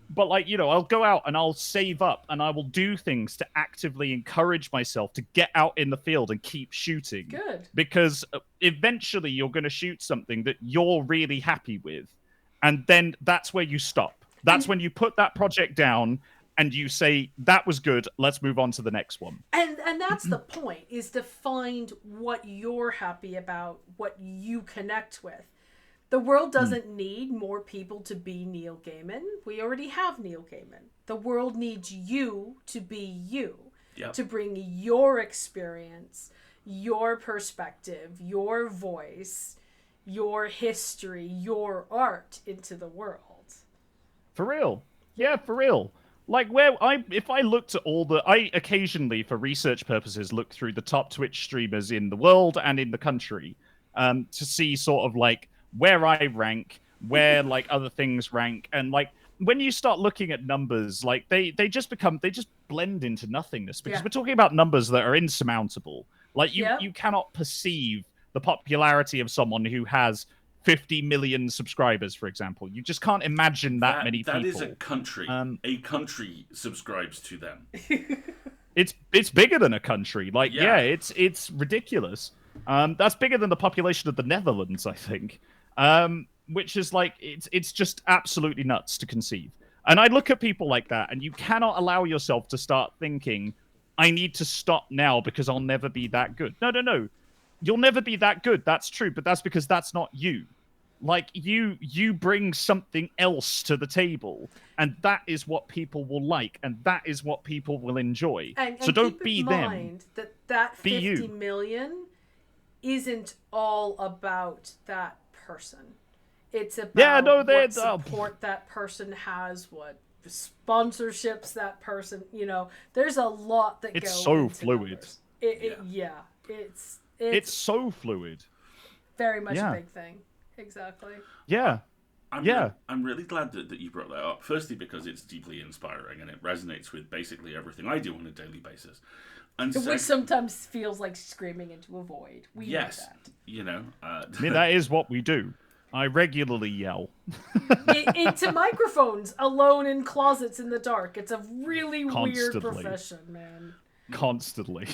S3: But I'll go out and I'll save up and I will do things to actively encourage myself to get out in the field and keep shooting.
S1: Good.
S3: Because eventually you're going to shoot something that you're really happy with, and then that's where you stop. That's when you put that project down and you say, that was good, let's move on to the next one.
S1: And that's the point, is to find what you're happy about, what you connect with. The world doesn't need more people to be Neil Gaiman. We already have Neil Gaiman. The world needs you to be you.
S2: Yep.
S1: To bring your experience, your perspective, your voice, your history, your art into the world.
S3: For real. Yeah, for real. Like if I looked at I occasionally, for research purposes, look through the top Twitch streamers in the world and in the country, to see sort of like where I rank, where like other things rank, and like when you start looking at numbers, like they just blend into nothingness, because we're talking about numbers that are insurmountable. Like you cannot perceive the popularity of someone who has 50 million subscribers, for example. You just can't imagine that many people.
S2: That is a country. A country subscribes to them.
S3: It's bigger than a country. Like, it's ridiculous. That's bigger than the population of the Netherlands, I think. Which is like, it's just absolutely nuts to conceive. And I look at people like that, and you cannot allow yourself to start thinking, I need to stop now because I'll never be that good. No. You'll never be that good. That's true, but that's because that's not you. Like, you bring something else to the table, and that is what people will like, and that is what people will enjoy. So don't be them.
S1: And keep in mind that 50 million isn't all about that person. It's about what support that person has, what sponsorships that person, there's a lot that goes into
S3: so fluid.
S1: It's
S3: so fluid.
S1: Very much a big thing. Exactly.
S3: Yeah.
S2: I'm really glad that you brought that up. Firstly, because it's deeply inspiring and it resonates with basically everything I do on a daily basis. And
S1: which sometimes feels like screaming into a void. We know that.
S3: I mean, that is what we do. I regularly yell.
S1: Into microphones, alone in closets in the dark. It's a really weird profession, man.
S3: Constantly.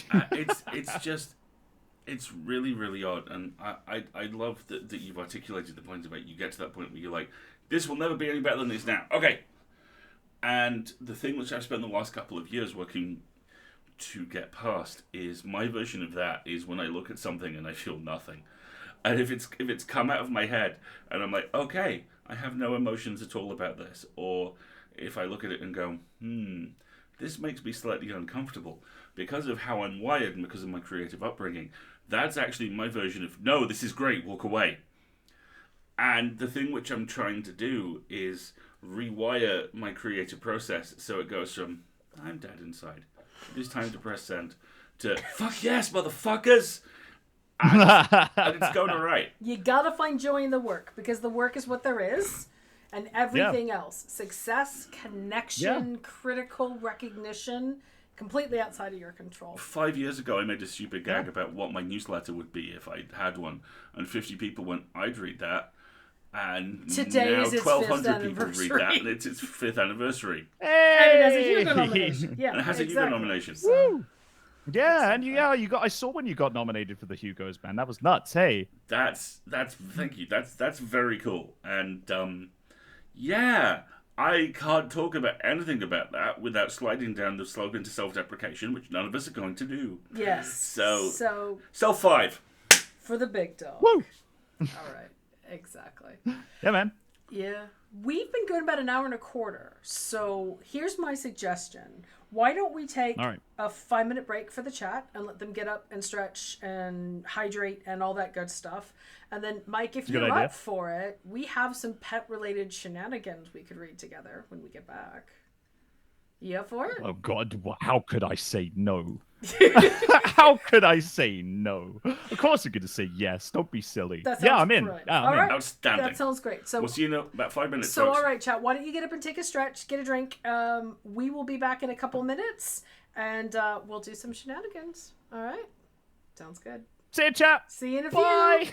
S2: It's really, really odd, and I love that you've articulated the point about you get to that point where you're like, this will never be any better than this now. Okay. And the thing which I've spent the last couple of years working to get past is my version of that is when I look at something and I feel nothing. And if it's come out of my head and I'm like, okay, I have no emotions at all about this, or if I look at it and go, this makes me slightly uncomfortable because of how I'm wired and because of my creative upbringing, that's actually my version of, no, this is great, walk away. And the thing which I'm trying to do is rewire my creative process so it goes from, I'm dead inside, it is time to press send, to, fuck yes, motherfuckers! And it's going all right.
S1: You gotta find joy in the work, because the work is what there is, and everything else, success, connection, critical recognition, completely outside of your control.
S2: 5 years ago, I made a stupid gag about what my newsletter would be if I had one, and 50 people went, I'd read that. And
S1: today
S2: now
S1: is its
S2: 1,200 people read that, and it's its 5th anniversary.
S1: Hey! And it has a Hugo nomination. Yeah,
S2: and it has a Hugo nomination.
S1: So,
S3: Yeah, and you got. I saw when you got nominated for the Hugos, man. That was nuts. Hey,
S2: That's thank you. That's very cool. And yeah, I can't talk about anything about that without sliding down the slope into self-deprecation, which none of us are going to do.
S1: Yes. So
S2: 5.
S1: for the big dog.
S3: woo!
S1: All right. Exactly.
S3: Yeah, man.
S1: Yeah. We've been going about an hour and a quarter. So here's my suggestion. Why don't we take
S3: All right.
S1: a 5-minute break for the chat and let them get up and stretch and hydrate and all that good stuff. And then, Mike, if
S3: a good
S1: you're
S3: idea.
S1: up for it, we have some pet-related shenanigans we could read together when we get back. You up for it?
S3: Oh God, how could I say no? How could I say no? Of course, I'm going to say yes. Don't be silly.
S1: That sounds
S3: Yeah, I'm in.
S1: brilliant.
S3: Yeah, I'm
S1: All
S3: in.
S1: right.
S2: Outstanding.
S1: That sounds great. So
S2: We'll see you in about 5 minutes.
S1: So,
S2: folks.
S1: all right, chat, why don't you get up and take a stretch, get a drink. We will be back in a couple minutes, and we'll do some shenanigans. All right? Sounds good.
S3: See you, chap.
S1: See you in a few.
S3: Bye.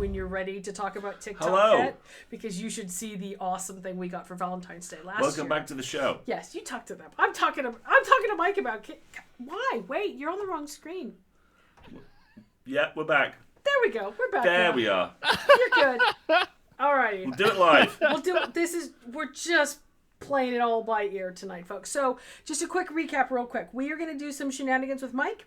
S1: when you're ready to talk about TikTok
S2: Hello.
S1: yet, because you should see the awesome thing we got for Valentine's Day last year.
S2: Welcome back to the show.
S1: Yes, you talk to them. I'm talking to Mike about. Why? Wait, you're on the wrong screen.
S2: Yeah, we're back.
S1: There we go. We're back.
S2: There
S1: now.
S2: we are.
S1: You're good. All right.
S2: We'll do it live.
S1: We're just playing it all by ear tonight, folks. So just a quick recap real quick. We are going to do some shenanigans with Mike.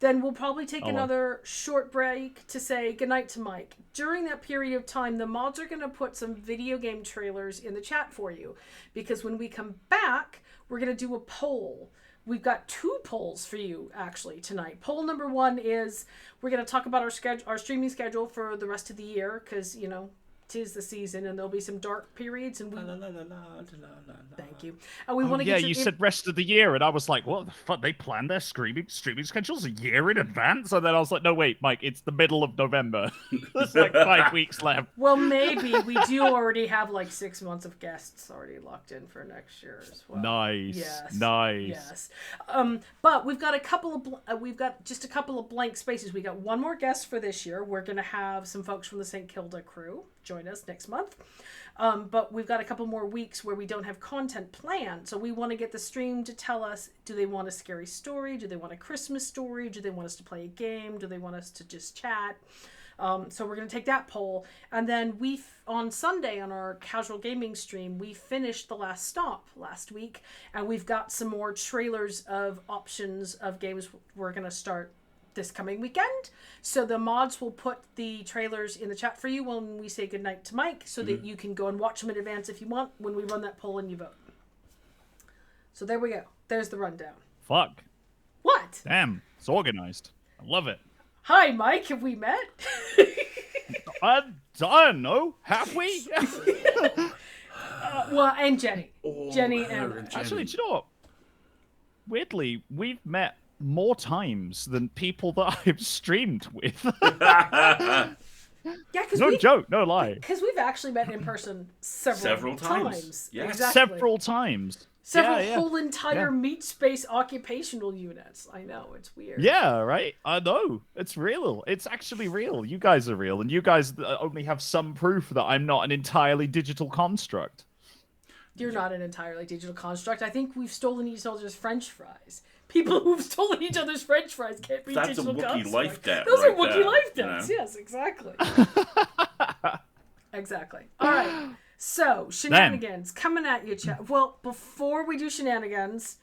S1: Then we'll probably take another short break to say goodnight to Mike. During that period of time, the mods are going to put some video game trailers in the chat for you. Because when we come back, we're going to do a poll. We've got 2 polls for you, actually, tonight. Poll number 1 is we're going to talk about our streaming schedule for the rest of the year. Because, you know, 'tis the season and there'll be some dark periods. And thank you. And we want to get
S3: you said rest of the year, and I was like, what the fuck? They plan their streaming schedules a year in advance? And then I was like, no, wait, Mike, it's the middle of November. There's like 5 weeks left.
S1: Well, maybe we do already have like 6 months of guests already locked in for next year as well.
S3: Nice.
S1: Yes.
S3: Nice.
S1: Yes. But we've got just a couple of blank spaces. We got one more guest for this year. We're going to have some folks from the St. Kilda crew join us next month. But we've got a couple more weeks where we don't have content planned. So we want to get the stream to tell us, do they want a scary story? Do they want a Christmas story? Do they want us to play a game? Do they want us to just chat? So we're going to take that poll. And then on Sunday on our casual gaming stream, we finished The Last Stop last week. And we've got some more trailers of options of games we're going to start this coming weekend. So the mods will put the trailers in the chat for you when we say goodnight to Mike, so that you can go and watch them in advance if you want when we run that poll and you vote. So there we go. There's the rundown.
S3: Fuck.
S1: What?
S3: Damn. It's organized. I love it.
S1: Hi, Mike. Have we met?
S3: I don't know. Have we?
S1: Well, and Jenny. Jenny and...
S3: Actually, do you know what? Weirdly, we've met more times than people that I've streamed with.
S1: Yeah, because
S3: no joke, no lie.
S1: Because we've actually met in person several times.
S2: Yeah.
S1: Exactly.
S3: Several times.
S1: Several whole entire meat space occupational units. I know, it's weird.
S3: Yeah, right? I know. It's real. It's actually real. You guys are real, and you guys only have some proof that I'm not an entirely digital construct.
S1: You're not an entirely digital construct. I think we've stolen each other's French fries. People who've stolen each other's French fries can't be digital constructs.
S2: That's a Wookiee life debt.
S1: Those
S2: right
S1: are Wookiee
S2: there,
S1: life debts. You know? Yes, exactly. Exactly. All right. So, shenanigans coming at you, chat. Well, before we do shenanigans,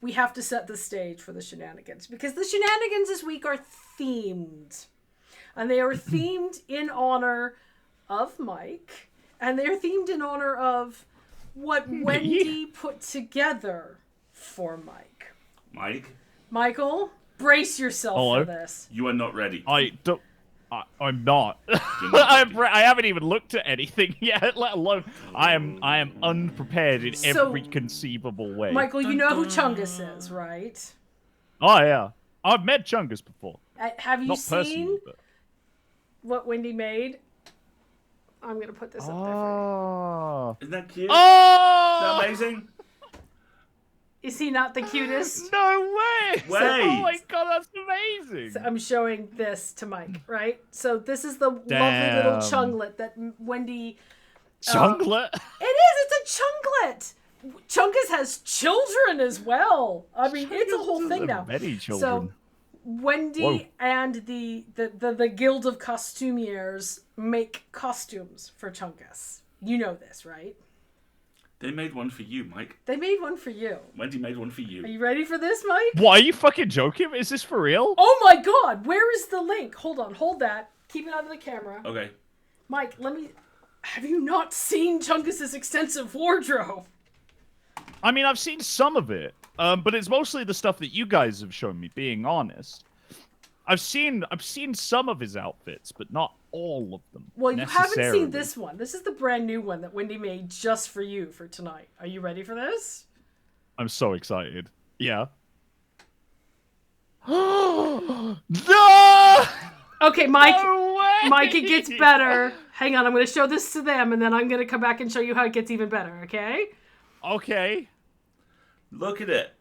S1: we have to set the stage for the shenanigans. Because the shenanigans this week are themed. And they are themed in honor of Mike. And they are themed in honor of what Wendy put together for Mike. Michael, brace yourself for this.
S2: You are not ready.
S3: I'm not. I haven't even looked at anything yet, let alone I am unprepared in every conceivable way.
S1: Michael, you know who Chungus is, right?
S3: Oh yeah, I've met Chungus before.
S1: Have you
S3: not
S1: seen
S3: but...
S1: what Wendy made? I'm gonna put this up there for
S2: Isn't that cute?
S3: Oh!
S2: Isn't that amazing?
S1: you. Is he not the cutest?
S3: No way!
S2: Wait.
S3: Oh my god, that's amazing!
S1: So I'm showing this to Mike, right? So this is the lovely
S3: Damn.
S1: little chunglet that Wendy...
S3: Chunglet?
S1: It is! It's a chunglet! Chungus has children as well. I mean, it's a whole thing now.
S3: Many children.
S1: So Wendy and the Guild of Costumiers make costumes for Chungus. You know this, right?
S2: They made one for you, Mike.
S1: They made one for you.
S2: Wendy made one for
S1: Are
S2: you.
S1: you ready for this, Mike?
S3: What, are you fucking joking? Is this for real?
S1: Oh my god! Where is the link? Hold on, hold that. Keep it out of the camera.
S2: Okay.
S1: Mike, have you not seen Chungus's extensive wardrobe?
S3: I mean, I've seen some of it, but it's mostly the stuff that you guys have shown me, being honest. I've seen some of his outfits, but not all of them.
S1: Well, you haven't seen this one. This is the brand new one that Wendy made just for you for tonight. Are you ready for this?
S3: I'm so excited. Yeah. No!
S1: Okay, Mike.
S3: No way!
S1: Mike, it gets better. Hang on, I'm going to show this to them, and then I'm going to come back and show you how it gets even better, okay?
S3: Okay.
S2: Look at it.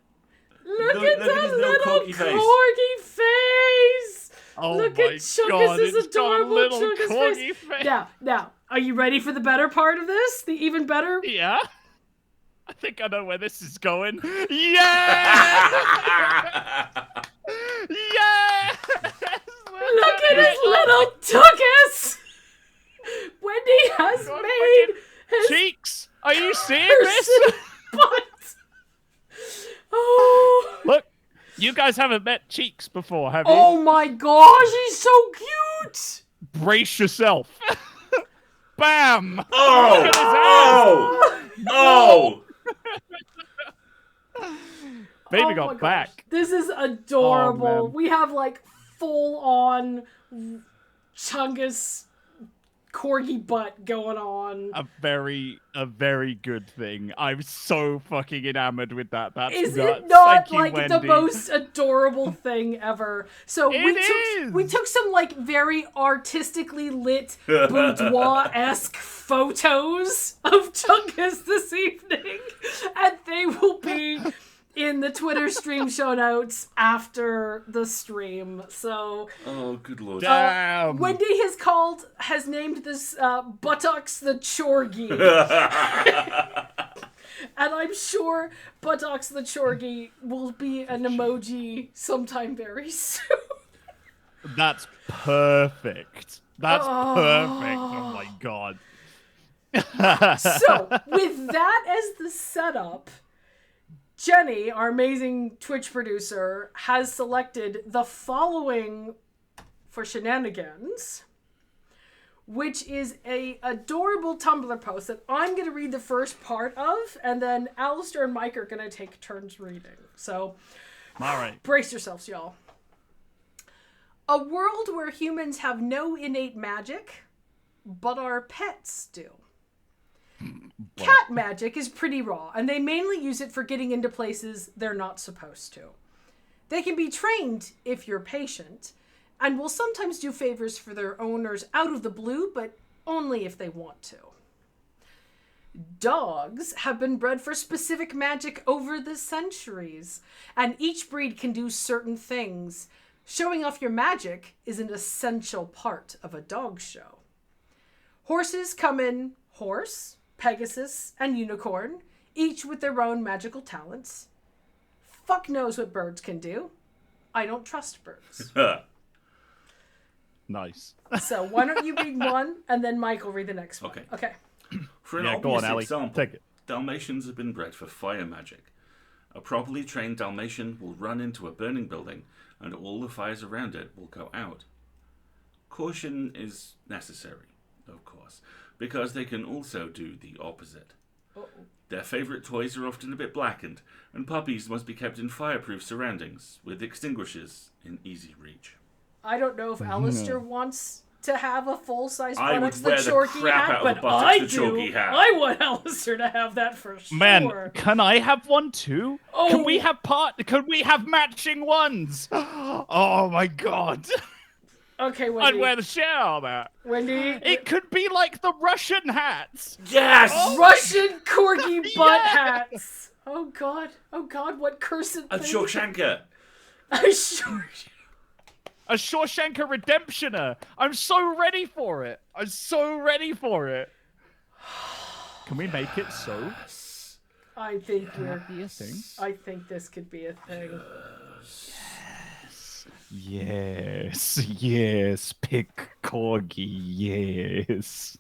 S1: Look at
S2: his
S1: the little
S2: corky face.
S1: corky face.
S3: Oh
S1: Look
S3: my
S1: at Chungus'
S3: god, it's got a
S1: adorable
S3: little
S1: Chungus
S3: corgi
S1: face.
S3: face.
S1: Now, are you ready for the better part of this? The even better?
S3: Yeah? I think I know where this is going. Yeah! Yes!
S1: Look at his little Chungus! Wendy has
S3: God,
S1: made his
S3: cheeks! Are you seeing this?
S1: person butt. Oh.
S3: Look, you guys haven't met Cheeks before, have you?
S1: Oh my gosh, he's so cute!
S3: Brace yourself. Bam! Look
S2: Oh!
S3: at his
S2: Oh!
S3: Baby
S1: Oh my
S3: got
S1: gosh.
S3: back.
S1: This is adorable.
S3: Oh, man.
S1: We have like full on Chungus corgi butt going on.
S3: A very good thing. I'm so fucking enamored with that. That's
S1: Is
S3: nuts.
S1: it not
S3: Thank you,
S1: like
S3: Wendy.
S1: the most adorable thing ever? So we took some like very artistically lit boudoir-esque photos of Chungus this evening, and they will be in the Twitter stream show notes after the stream. So
S2: Oh, good lord.
S3: Damn.
S1: Wendy has named this Buttocks the Chorgi. And I'm sure Buttocks the Chorgi will be an emoji sometime very soon.
S3: That's perfect. That's perfect. Oh my god.
S1: So, with that as the setup, Jenny, our amazing Twitch producer, has selected the following for shenanigans, which is a adorable Tumblr post that I'm going to read the first part of, and then Alasdair and Mike are going to take turns reading. So,
S3: All right.
S1: brace yourselves, y'all. A world where humans have no innate magic, but our pets do. Cat magic is pretty raw, and they mainly use it for getting into places they're not supposed to. They can be trained if you're patient, and will sometimes do favors for their owners out of the blue, but only if they want to. Dogs have been bred for specific magic over the centuries, and each breed can do certain things. Showing off your magic is an essential part of a dog show. Horses come in horse, Pegasus, and unicorn, each with their own magical talents. Fuck knows what birds can do. I don't trust birds.
S3: Nice.
S1: So why don't you read one, and then Mike will read the next one.
S2: Okay. For an
S3: Yeah, go
S2: obvious
S3: on, Ali.
S2: example,
S3: Take it.
S2: Dalmatians have been bred for fire magic. A properly trained Dalmatian will run into a burning building, and all the fires around it will go out. Caution is necessary, of course, because they can also do the opposite.
S1: Uh-oh.
S2: Their favourite toys are often a bit blackened, and puppies must be kept in fireproof surroundings, with extinguishers in easy reach.
S1: I don't know if Alasdair wants to have a full-size
S2: I would
S1: Buttocks the
S2: wear the
S1: Chorky
S2: crap
S1: hat,
S2: out of the
S1: but
S2: Buttocks
S1: I
S2: the
S1: do.
S2: Chorky hat.
S1: I want Alasdair to have that for sure.
S3: Man, can I have one too?
S1: Oh.
S3: Can we have matching ones? Oh my god.
S1: Okay,
S3: I'd
S1: Wendy.
S3: wear the shit out of that.
S1: Wendy.
S3: It could be like the Russian hats.
S2: Yes!
S1: Russian corgi butt
S3: Yeah.
S1: hats. Oh god, what cursed
S2: A
S1: thing.
S2: Shawshanker.
S1: A sure.
S3: A Shawshanker Redemptioner. I'm so ready for it. I'm so ready for it. Can we make it so?
S1: I think we're.
S3: Be a thing.
S1: I think this could be a thing.
S3: Yes, pick corgi, yes.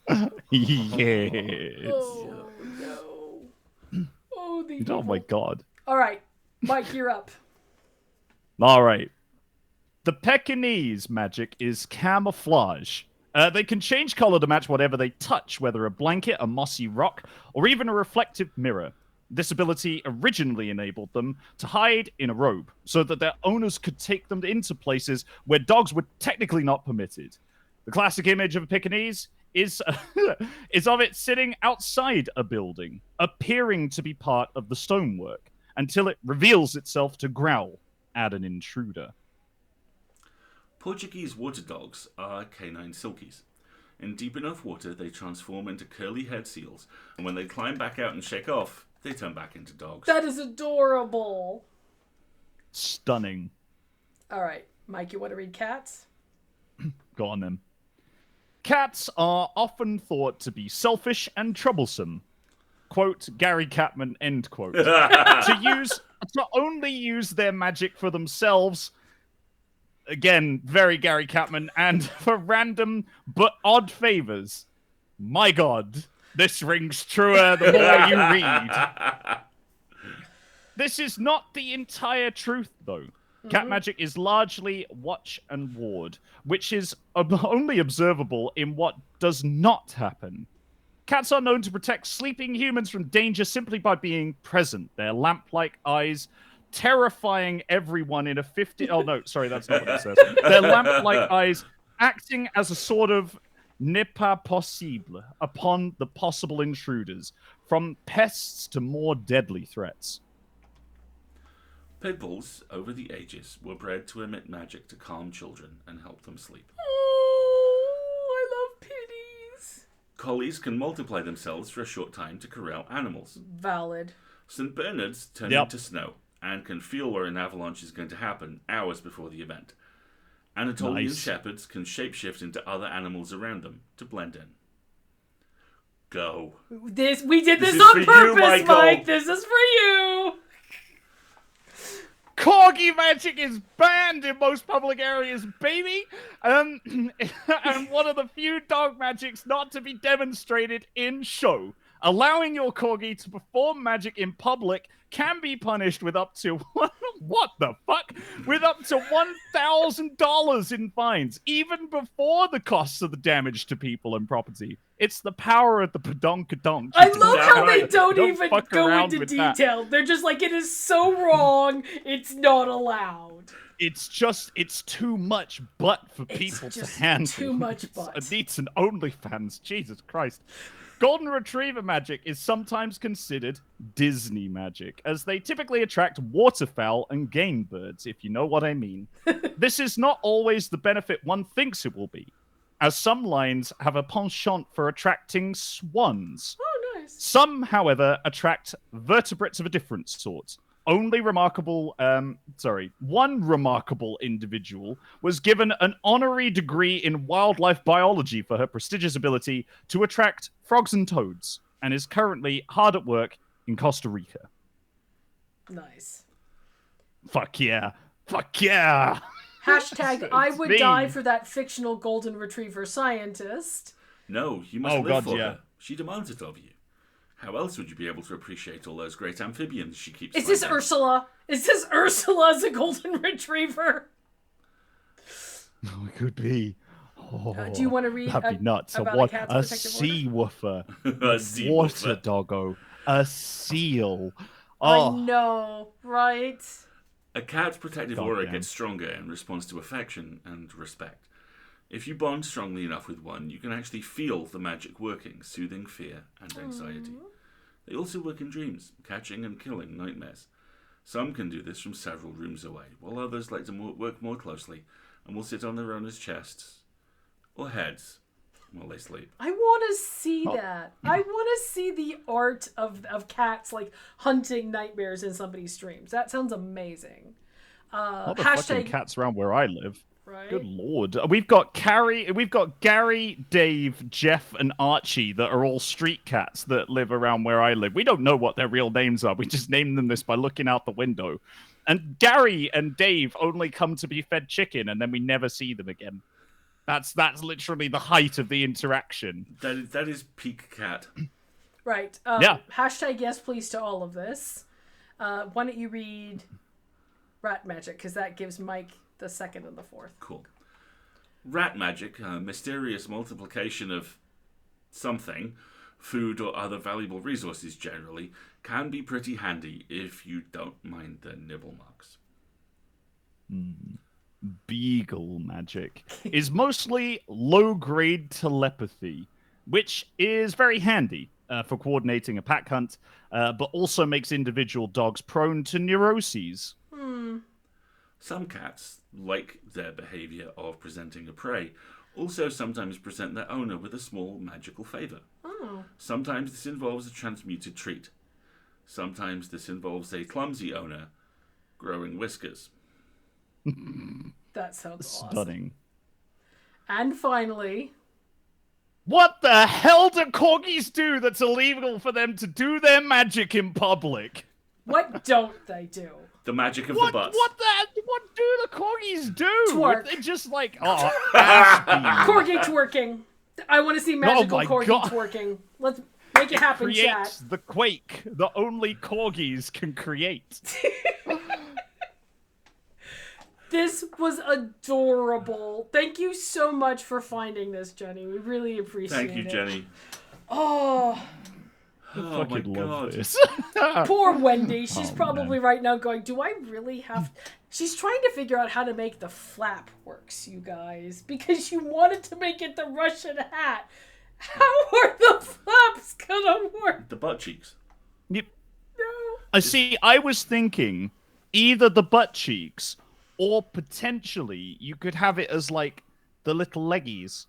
S3: Yes.
S1: Oh no. Oh the.
S3: Oh my god.
S1: All right, Mike, you're up.
S3: All right. The Pekingese magic is camouflage. They can change color to match whatever they touch, whether a blanket, a mossy rock, or even a reflective mirror. This ability originally enabled them to hide in a robe, so that their owners could take them into places where dogs were technically not permitted. The classic image of a Pekingese is of it sitting outside a building, appearing to be part of the stonework, until it reveals itself to growl at an intruder.
S2: Portuguese water dogs are canine silkies. In deep enough water, they transform into curly-haired seals, and when they climb back out and shake off, they turn back into dogs.
S1: That is adorable.
S3: Stunning.
S1: All right, Mike, you want to read cats?
S3: Go on then. Cats are often thought to be selfish and troublesome. Quote, Gary Catman, end quote. To only use their magic for themselves. Again, very Gary Catman, and for random but odd favors. My God, this rings truer the more you read. This is not the entire truth, though. Cat magic is largely watch and ward, which is only observable in what does not happen. Cats are known to protect sleeping humans from danger simply by being present. Their lamp-like eyes terrifying everyone in a 50... Oh, no, sorry, that's not what it says. Their lamp-like eyes acting as a sort of ne pas possible upon the possible intruders, from pests to more deadly threats.
S2: Pit bulls, over the ages, were bred to emit magic to calm children and help them sleep.
S1: Oh, I love pitties.
S2: Collies can multiply themselves for a short time to corral animals.
S1: Valid.
S2: St. Bernards turn into snow and can feel where an avalanche is going to happen hours before the event. Anatolian shepherds can shapeshift into other animals around them to blend in. Go.
S1: We did this on purpose, Mike. This is for you.
S3: Corgi magic is banned in most public areas, baby! And one of the few dog magics not to be demonstrated in show. Allowing your corgi to perform magic in public can be punished with up to... What the fuck? With up to $1,000 in fines, even before the costs of the damage to people and property. It's the power of the padonkadonk.
S1: I love how they don't even go into detail. They're just like, it is so wrong, it's not allowed.
S3: It's too much butt for people to handle.
S1: Too much butt.
S3: It needs an OnlyFans. Jesus Christ. Golden Retriever magic is sometimes considered Disney magic, as they typically attract waterfowl and game birds, if you know what I mean. This is not always the benefit one thinks it will be, as some lines have a penchant for attracting swans.
S1: Oh, nice.
S3: Some, however, attract vertebrates of a different sort. One remarkable individual was given an honorary degree in wildlife biology for her prestigious ability to attract frogs and toads, and is currently hard at work in Costa Rica.
S1: Nice.
S3: Fuck yeah. Fuck yeah.
S1: Hashtag I would die for that fictional golden retriever scientist.
S2: No, you must live for her. She demands it of you. How else would you be able to appreciate all those great amphibians she keeps finding?
S1: Is this Ursula? Is this Ursula as a golden retriever?
S3: Oh, it could be. Oh,
S1: do you want to read
S3: that'd be nuts.
S1: about
S3: a sea woofer.
S2: A sea
S3: water
S2: woofer.
S3: doggo. A seal. Oh.
S1: I know, right?
S2: A cat's protective aura gets stronger in response to affection and respect. If you bond strongly enough with one, you can actually feel the magic working, soothing fear and anxiety. They also work in dreams, catching and killing nightmares. Some can do this from several rooms away, while others like to work more closely and will sit on their owner's chests or heads while they sleep.
S1: I want to see that. I want to see the art of cats like hunting nightmares in somebody's streams. That sounds amazing.
S3: Not the fucking cats around where I live.
S1: Right?
S3: Good lord. We've got Gary, Dave, Jeff, and Archie that are all street cats that live around where I live. We don't know what their real names are. We just named them this by looking out the window. And Gary and Dave only come to be fed chicken, and then we never see them again. That's literally the height of the interaction.
S2: That is peak cat.
S1: Right. Hashtag yes, please to all of this. Why don't you read Rat Magic, because that gives Mike the second and the fourth.
S2: Cool. Rat magic, a mysterious multiplication of something, food or other valuable resources generally, can be pretty handy if you don't mind the nibble marks.
S3: Beagle magic is mostly low-grade telepathy, which is very handy for coordinating a pack hunt, but also makes individual dogs prone to neuroses.
S2: Some cats, like their behaviour of presenting a prey, also sometimes present their owner with a small magical favour. Sometimes this involves a transmuted treat. Sometimes this involves a clumsy owner growing whiskers.
S1: That sounds
S3: stunning.
S1: Awesome. And finally...
S3: What the hell do corgis do that's illegal for them to do their magic in public?
S1: What don't they do?
S2: The magic of the butts.
S3: What do the corgis do?
S1: Twerk.
S3: They're just like, ass
S1: Corgi twerking. I want to see magical
S3: my
S1: corgi
S3: God.
S1: twerking. Let's make it happen,
S3: create
S1: chat.
S3: the quake that only corgis can create.
S1: This was adorable. Thank you so much for finding this, Jenny. We really appreciate it.
S2: Thank you, Jenny.
S1: Oh,
S2: Oh my
S3: Fucking love
S2: god.
S3: this.
S1: poor Wendy. She's probably
S3: man.
S1: right now going, do I really have... She's trying to figure out how to make the flap works, you guys. Because you wanted to make it the Russian hat. How are the flaps gonna work?
S2: The butt cheeks.
S3: Yep.
S1: No.
S3: I see. I was thinking either the butt cheeks or potentially you could have it as like the little leggies.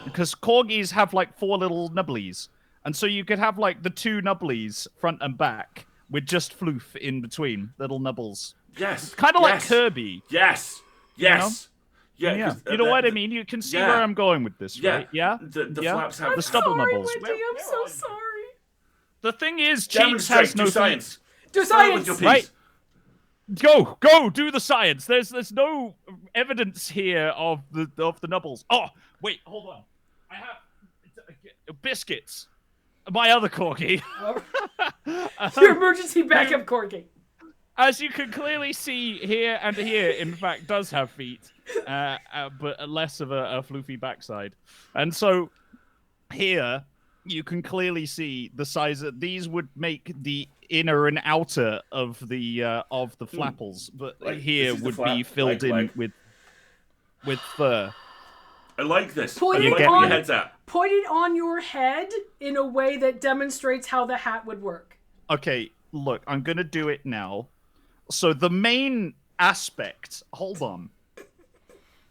S3: Because corgis have like 4 little nubblies. And so you could have like the 2 nubblies front and back with just floof in between, little nubbles.
S2: Yes.
S3: Kind of like
S2: yes,
S3: Kirby.
S2: Yes. Yes. Yeah.
S3: Yeah.
S2: 'cause,
S3: You know what I mean? You can see where I'm going with this, right? Yeah?
S2: The
S3: Yeah?
S2: flaps have
S3: The stubble
S1: Sorry,
S3: nubbles.
S1: Wendy, I'm so sorry.
S3: The thing is, Cheeks
S2: Demonstrate.
S3: has no
S2: Do
S3: feet.
S2: science.
S1: Do
S2: Start with your
S1: science!
S2: piece.
S3: Right. Go, do the science. There's no evidence here of the nubbles. Oh, wait, hold on. I have biscuits. My other corgi.
S1: Your emergency backup corgi.
S3: As you can clearly see here and here, in fact, does have feet, but less of a floofy backside. And so here you can clearly see the size of these would make the inner and outer of the flapples, but
S2: Like,
S3: here
S2: this is the
S3: would
S2: flap,
S3: be filled
S2: like-
S3: in with fur.
S2: I like this.
S1: Point
S2: I
S1: it
S2: like where
S1: on-
S2: your head's at.
S1: Put it on your head in a way that demonstrates how the hat would work.
S3: Okay, look, I'm gonna do it now. So the main aspect, hold on.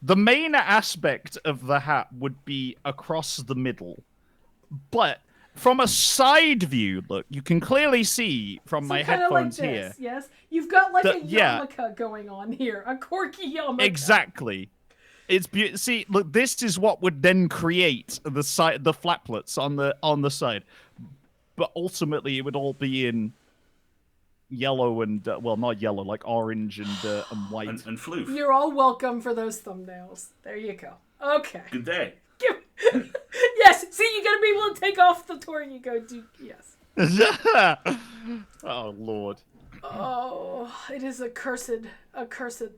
S3: The main aspect of the hat would be across the middle. But from a side view, look, you can clearly see from my
S1: kinda
S3: headphones
S1: like
S3: here.
S1: this, yes? You've got like a
S3: yeah.
S1: yarmulke going on here. A corky yarmulke.
S3: Exactly. It's see, look, this is what would then create the flaplets on the side. But ultimately it would all be in yellow and well, not yellow, like orange and white.
S2: And floof.
S1: You're all welcome for those thumbnails. There you go. Okay.
S2: Good day.
S1: Yes, see, you gotta be able to take off the tour you go do. Yes.
S3: Oh, Lord.
S1: Oh, it is a cursed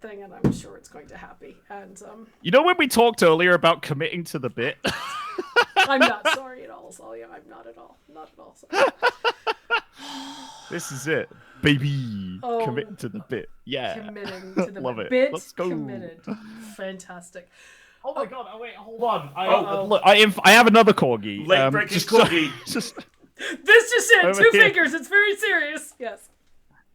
S1: thing, and I'm sure it's going to happen. And
S3: You know when we talked earlier about committing to the bit?
S1: I'm not sorry at all, Salia. I'm not at all sorry.
S3: This is it, baby.
S1: Oh.
S3: Commit to the bit. Yeah.
S1: Committing to the
S3: Love it.
S1: bit.
S3: Let's go.
S1: Committed. Fantastic.
S3: Oh my god! Oh wait, hold on.
S1: Uh-oh.
S3: Look, I have another corgi.
S2: Late breaking corgi.
S3: Just
S1: This just in.
S3: Over
S1: 2
S3: here.
S1: fingers. It's very serious. Yes.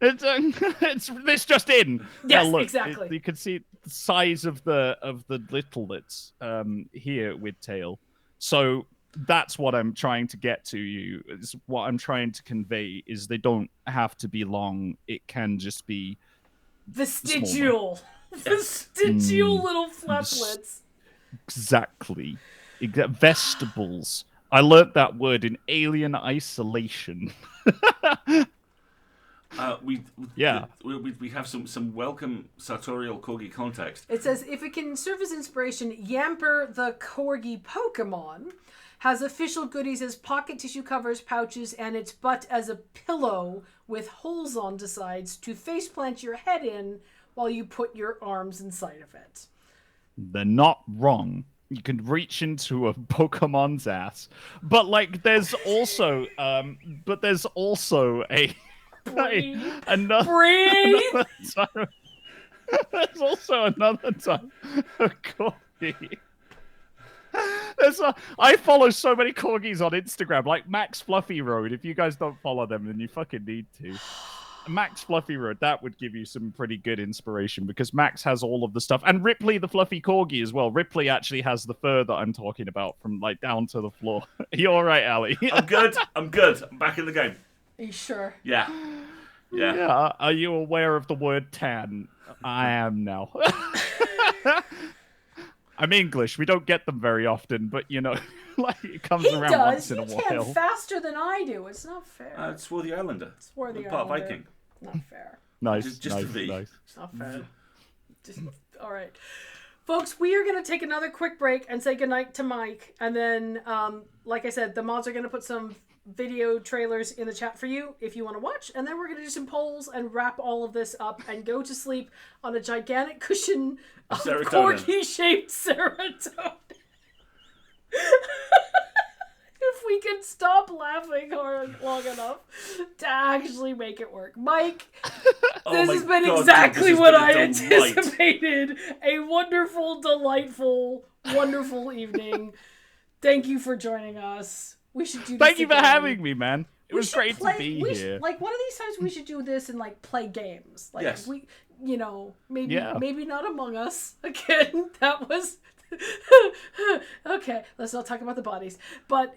S3: it's this just in.
S1: Yes,
S3: Now, look,
S1: exactly.
S3: you can see the size of the littlets here with tail. So that's what I'm trying to get to you. Is what I'm trying to convey is they don't have to be long. It can just be
S1: Vestigial. Vestigial little flaplets.
S3: exactly vestibles. I learnt that word in Alien Isolation.
S2: We have some welcome sartorial corgi context.
S1: It says, if it can serve as inspiration, Yamper the Corgi Pokemon has official goodies as pocket tissue covers, pouches, and its butt as a pillow with holes on the sides to faceplant your head in while you put your arms inside of it.
S3: They're not wrong. You can reach into a Pokemon's ass, but like there's also a
S1: Breathe.
S3: another
S1: Breathe.
S3: time. There's also another time a corgi. I follow so many corgis on Instagram, like Max Fluffy Road. If you guys don't follow them, then you fucking need to. Max Fluffy Road, that would give you some pretty good inspiration because Max has all of the stuff. And Ripley the Fluffy Corgi as well. Ripley actually has the fur that I'm talking about from like down to the floor. You all right, Ali?
S2: I'm good. I'm back in the game.
S1: Are you sure?
S2: Yeah.
S3: Yeah. Are you aware of the word tan? I am now. I'm English. We don't get them very often, but like it comes
S1: He
S3: around
S1: does.
S3: once in a
S1: He
S3: while.
S1: can faster than I do. It's not fair.
S2: It's Swarthy Islander.
S1: Swarthy
S2: Part
S1: Islander.
S2: Viking.
S1: Not fair.
S3: Nice,
S2: Just
S3: nice,
S2: a V.
S3: nice.
S1: It's not fair. Just all right. Folks, we are going to take another quick break and say goodnight to Mike. And then, like I said, the mods are going to put some video trailers in the chat for you if you want to watch. And then we're going to do some polls and wrap all of this up and go to sleep on a gigantic cushion of corky-shaped serotonin. If we could stop laughing long enough to actually make it work. Mike, this has been exactly what I anticipated. A wonderful, delightful, wonderful evening. Thank you for joining us. We should do this
S3: Thank you for
S1: again.
S3: having me, man. It was great to be here.
S1: Like, one of these times we should do this and, like, play games. Like,
S2: yes.
S1: we, maybe not Among Us. Again, that was... Okay, let's not talk about the bodies. But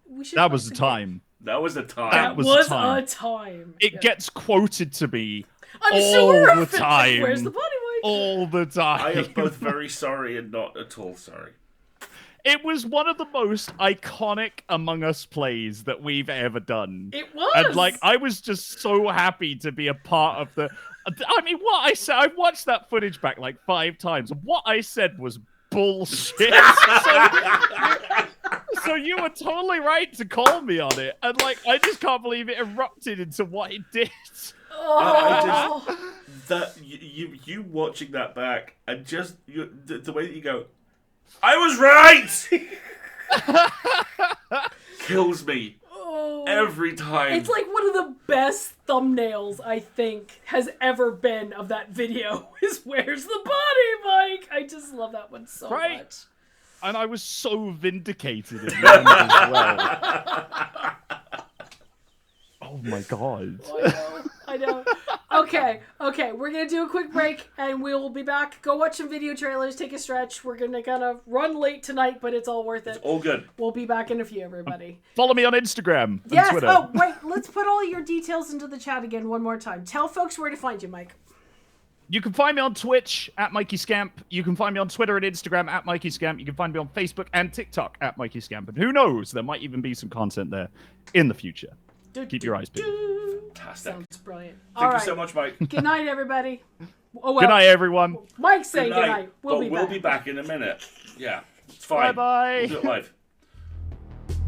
S1: we should.
S3: That was a time.
S2: That was a time.
S1: That was a time.
S3: It gets quoted to be
S1: I'm
S3: all
S1: sure
S3: the time.
S1: Where's the body, Mike?
S3: All the time.
S2: I am both very sorry and not at all sorry.
S3: It was one of the most iconic Among Us plays that we've ever done.
S1: It was.
S3: And I was just so happy to be a part of the. I mean, what I said. I've watched that footage back like 5 times. What I said was bullshit. So you were totally right to call me on it, and I just can't believe it erupted into what it did.
S2: You watching that back and just the way that you go, I was right, kills me every time.
S1: It's like one of the best thumbnails I think has ever been of that video. Is where's the body, Mike? I just love that one so much.
S3: And I was so vindicated in the end as well. Oh my god.
S1: I know. Okay, we're going to do a quick break and we'll be back. Go watch some video trailers, take a stretch. We're going to kind of run late tonight, but it's all worth it.
S2: It's all good.
S1: We'll be back in a few, everybody.
S3: Follow me on Instagram and
S1: yes.
S3: Twitter.
S1: Oh, wait, let's put all your details into the chat again one more time. Tell folks where to find you, Mike.
S3: You can find me on Twitch at Mikey Scamp. You can find me on Twitter and Instagram at Mikey Scamp. You can find me on Facebook and TikTok at Mikey Scamp. And who knows, there might even be some content there in the future. Keep your eyes peeled.
S2: Fantastic.
S1: Sounds brilliant.
S2: Thank you so much, Mike.
S1: Good night, everybody. Oh, well.
S3: Good night, everyone.
S1: Mike saying good night.
S2: We'll be back in a minute. Yeah, it's fine.
S3: Bye-bye.
S2: We'll do it live.